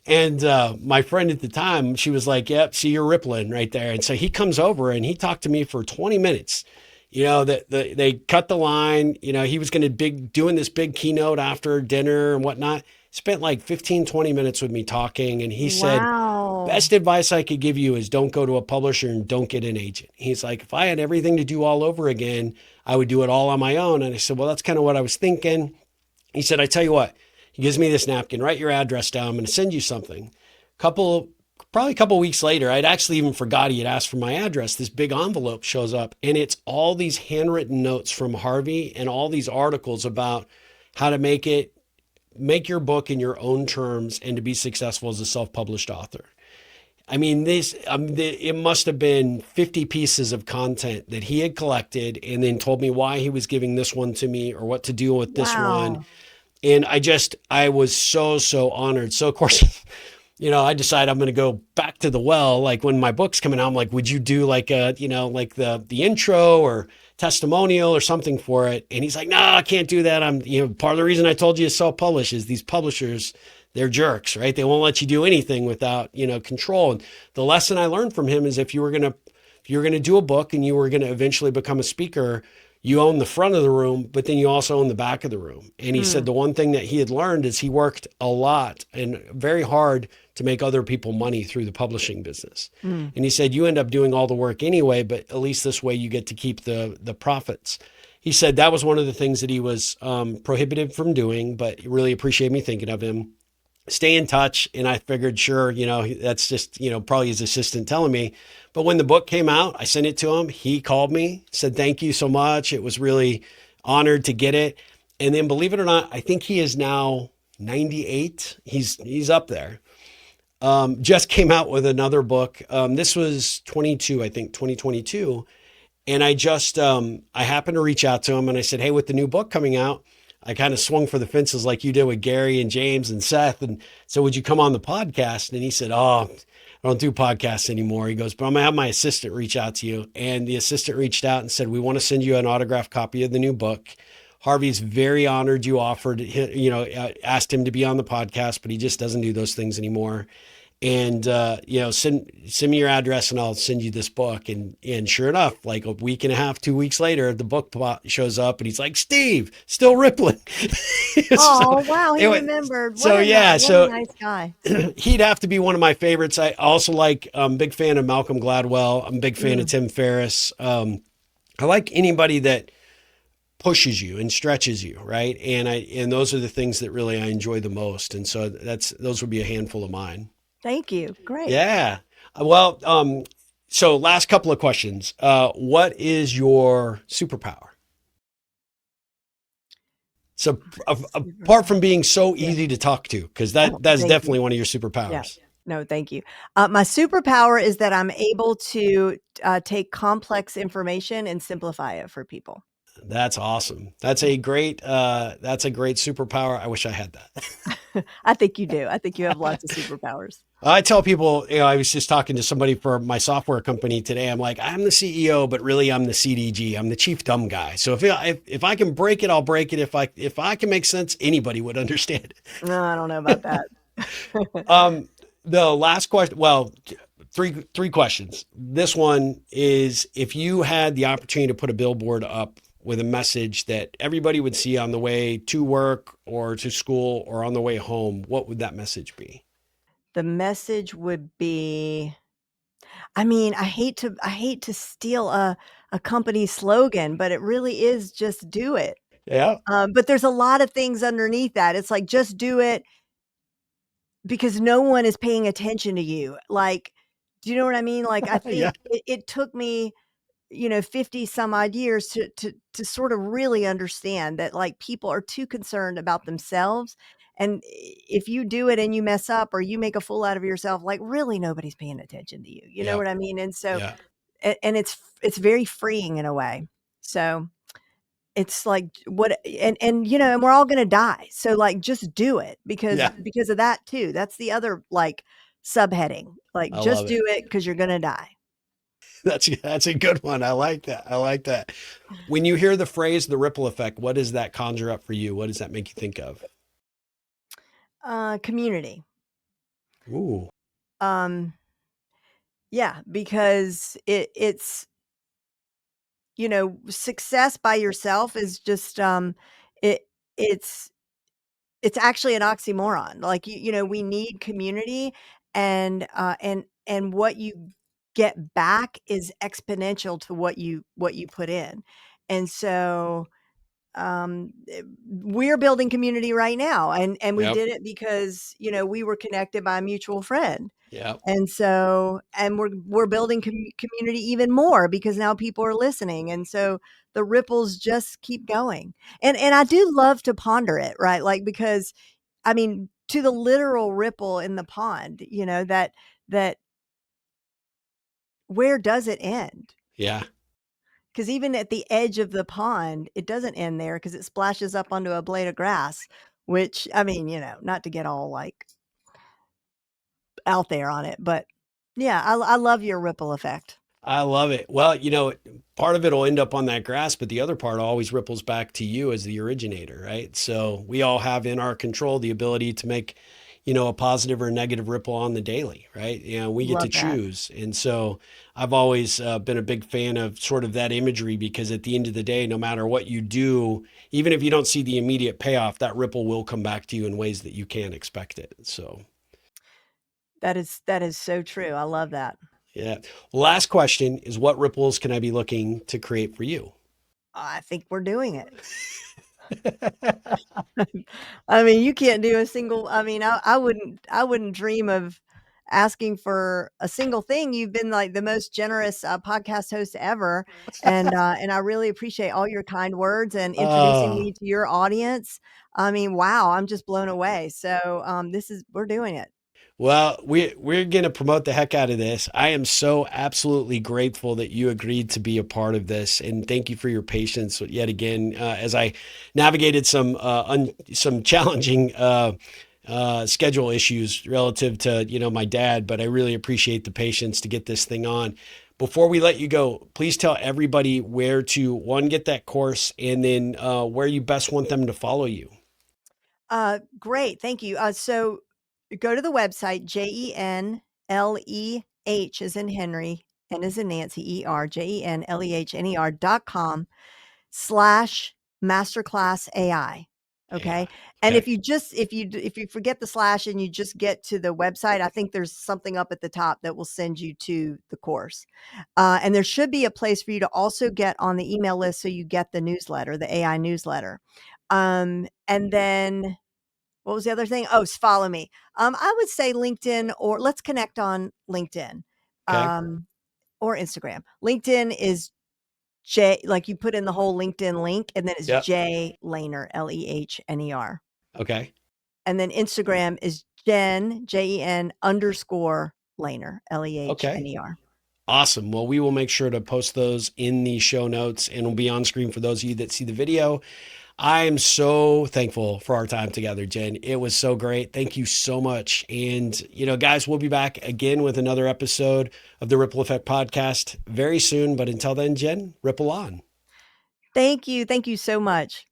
Speaker 1: And my friend at the time, she was like, "Yep, see, you're rippling right there." And so he comes over and he talked to me for 20 minutes. That they cut the line. He was going to doing this big keynote after dinner and whatnot. Spent like 15, 20 minutes with me talking. And he said,
Speaker 2: Wow.
Speaker 1: "Best advice I could give you is don't go to a publisher and don't get an agent." He's like, "If I had everything to do all over again, I would do it all on my own." And I said, "Well, that's kind of what I was thinking." He said, "I tell you what," he gives me this napkin, "write your address down. I'm going to send you something. Couple probably a couple weeks later, I'd actually even forgot he had asked for my address. This big envelope shows up, and it's all these handwritten notes from Harvey and all these articles about how to make your book in your own terms and to be successful as a self-published author. I mean, it must have been 50 pieces of content that he had collected and then told me why he was giving this one to me or what to do with this one.
Speaker 2: Wow.
Speaker 1: And I was so honored. So, of course, I decide I'm going to go back to the well. Like when my book's coming out, I'm like, would you do like like the intro or testimonial or something for it? And he's like, no, I can't do that. Part of the reason I told you to self-publish is these publishers, they're jerks, right? They won't let you do anything without, control. And the lesson I learned from him is if you were going to do a book and you were going to eventually become a speaker, you own the front of the room, but then you also own the back of the room. And he said
Speaker 2: Mm,
Speaker 1: the one thing that he had learned is he worked a lot and very hard to make other people money through the publishing business.
Speaker 2: mm.
Speaker 1: And he said, you end up doing all the work anyway, but at least this way you get to keep the profits. He said that was one of the things that he was prohibited from doing, but he really appreciated me thinking of him. Stay in touch. And I figured, sure, that's just, probably his assistant telling me. But when the book came out, I sent it to him. He called me, said, thank you so much. It was really honored to get it. And then believe it or not, I think he is now 98. He's up there. Just came out with another book. This was 22, I think 2022. And I happened to reach out to him and I said, hey, with the new book coming out, I kind of swung for the fences like you did with Gary and James and Seth. And so would you come on the podcast? And he said, oh, I don't do podcasts anymore. He goes, but I'm going to have my assistant reach out to you. And the assistant reached out and said, we want to send you an autographed copy of the new book. Harvey's very honored you offered, asked him to be on the podcast, but he just doesn't do those things anymore. And send me your address and I'll send you this book. And sure enough, like a week and a half, 2 weeks later, the book shows up and he's like, Steve, still rippling. so
Speaker 2: Oh, wow, he
Speaker 1: anyway,
Speaker 2: remembered.
Speaker 1: so yeah,
Speaker 2: What a
Speaker 1: so
Speaker 2: nice guy.
Speaker 1: he'd have to be one of my favorites. I also like, I'm a big fan of Malcolm Gladwell. I'm a big fan of
Speaker 2: Mm,
Speaker 1: Tim Ferriss. I like anybody that pushes you and stretches you, right? And those are the things that really I enjoy the most. And so those would be a handful of mine.
Speaker 2: thank you. Great.
Speaker 1: Yeah. Well, so last couple of questions. What is your superpower? So apart
Speaker 2: Superpower.
Speaker 1: from being so
Speaker 2: Yeah.
Speaker 1: easy to talk to, because
Speaker 2: Oh,
Speaker 1: that's
Speaker 2: thank you.
Speaker 1: definitely one of your
Speaker 2: Yeah.
Speaker 1: superpowers.
Speaker 2: No, thank you. My superpower is that I'm able to take complex information and simplify it for people.
Speaker 1: That's awesome. That's a great superpower. I wish I had that.
Speaker 2: I think you do. I think you have lots of superpowers.
Speaker 1: I tell people, I was just talking to somebody for my software company today. I'm like, I'm the CEO, but really I'm the CDG. I'm the chief dumb guy. So if I can break it, I'll break it. If I can make sense, anybody would understand it.
Speaker 2: No, I don't know about that.
Speaker 1: The last question, well, three questions. This one is if you had the opportunity to put a billboard up with a message that everybody would see on the way to work or to school or on the way home, what would that message be?
Speaker 2: The message would be, I hate to steal a company slogan, but it really is just do it.
Speaker 1: Yeah.
Speaker 2: But there's a lot of things underneath that. It's like just do it because no one is paying attention to you. Like, do you know what I mean? Like, I
Speaker 1: Yeah.
Speaker 2: think it took me, 50 some odd years to sort of really understand that like people are too concerned about themselves. And if you do it and you mess up or you make a fool out of yourself, like really nobody's paying attention to you. You know
Speaker 1: Yeah.
Speaker 2: what I mean? And so,
Speaker 1: Yeah.
Speaker 2: and it's very freeing in a way. So it's like what and we're all gonna die. So like just do it
Speaker 1: Yeah.
Speaker 2: because of that too. That's the other like subheading. Like
Speaker 1: I
Speaker 2: just
Speaker 1: love it.
Speaker 2: do it because you're gonna die.
Speaker 1: That's a good one. I like that. I like that. When you hear the phrase the ripple effect, what does that conjure up for you? What does that make you think of?
Speaker 2: Community.
Speaker 1: Ooh.
Speaker 2: Um, yeah, because success by yourself is just it it's it's actually an oxymoron. Like we need community and what you get back is exponential to what you put in. And so we're building community right now, and we
Speaker 1: Yep.
Speaker 2: did it because, we were connected by a mutual friend.
Speaker 1: Yep.
Speaker 2: And so, and we're building community even more because now people are listening, and so the ripples just keep going. And I do love to ponder it, right? Like, because I mean, to the literal ripple in the pond, that where does it end?
Speaker 1: Yeah.
Speaker 2: Because even at the edge of the pond, it doesn't end there because it splashes up onto a blade of grass, which, I mean, not to get all like out there on it, but yeah, I love your ripple effect.
Speaker 1: I love it. Well, part of it will end up on that grass, but the other part always ripples back to you as the originator, right? So we all have in our control the ability to make, a positive or negative ripple on the daily, right? We get to
Speaker 2: Love that.
Speaker 1: choose. And so I've always been a big fan of sort of that imagery because at the end of the day, no matter what you do, even if you don't see the immediate payoff, that ripple will come back to you in ways that you can't expect it. So,
Speaker 2: That is so true. I love that.
Speaker 1: yeah. Last question is what ripples can I be looking to create for you?
Speaker 2: I think we're doing it. I mean, you can't do a single I mean, I wouldn't dream of asking for a single thing. You've been like the most generous podcast host ever. And I really appreciate all your kind words and introducing
Speaker 1: Uh,
Speaker 2: me to your audience. I mean, wow, I'm just blown away. So we're doing it.
Speaker 1: well, we're going to promote the heck out of this. I am so absolutely grateful that you agreed to be a part of this, and thank you for your patience yet again as I navigated some challenging schedule issues relative to my dad. But I really appreciate the patience to get this thing on. Before we let you go, please tell everybody where to one get that course, and then where you best want them to follow you.
Speaker 2: Great. Thank you. So go to the website, JENLEH as in Henry, N as in Nancy, JENLEHNER.com/, masterclass AI.
Speaker 1: Yeah.
Speaker 2: Okay. And
Speaker 1: Okay.
Speaker 2: if you forget the slash and you just get to the website, I think there's something up at the top that will send you to the course. And there should be a place for you to also get on the email list so you get the newsletter, the AI newsletter. And then what was the other thing? Oh, follow me. I would say LinkedIn, or let's connect on LinkedIn,
Speaker 1: Okay.
Speaker 2: um, or Instagram. LinkedIn is J, like you put in the whole LinkedIn link, and then it's
Speaker 1: Yep.
Speaker 2: J Lehner, Lehner.
Speaker 1: Okay.
Speaker 2: And then Instagram is Jen, Jen underscore Lehner,
Speaker 1: Okay.
Speaker 2: Lehner.
Speaker 1: Awesome. Well, we will make sure to post those in the show notes and will be on screen for those of you that see the video. I am so thankful for our time together, Jen. It was so great. Thank you so much. And, guys, we'll be back again with another episode of the Ripple Effect podcast very soon. But until then, Jen, ripple on.
Speaker 2: Thank you. Thank you so much.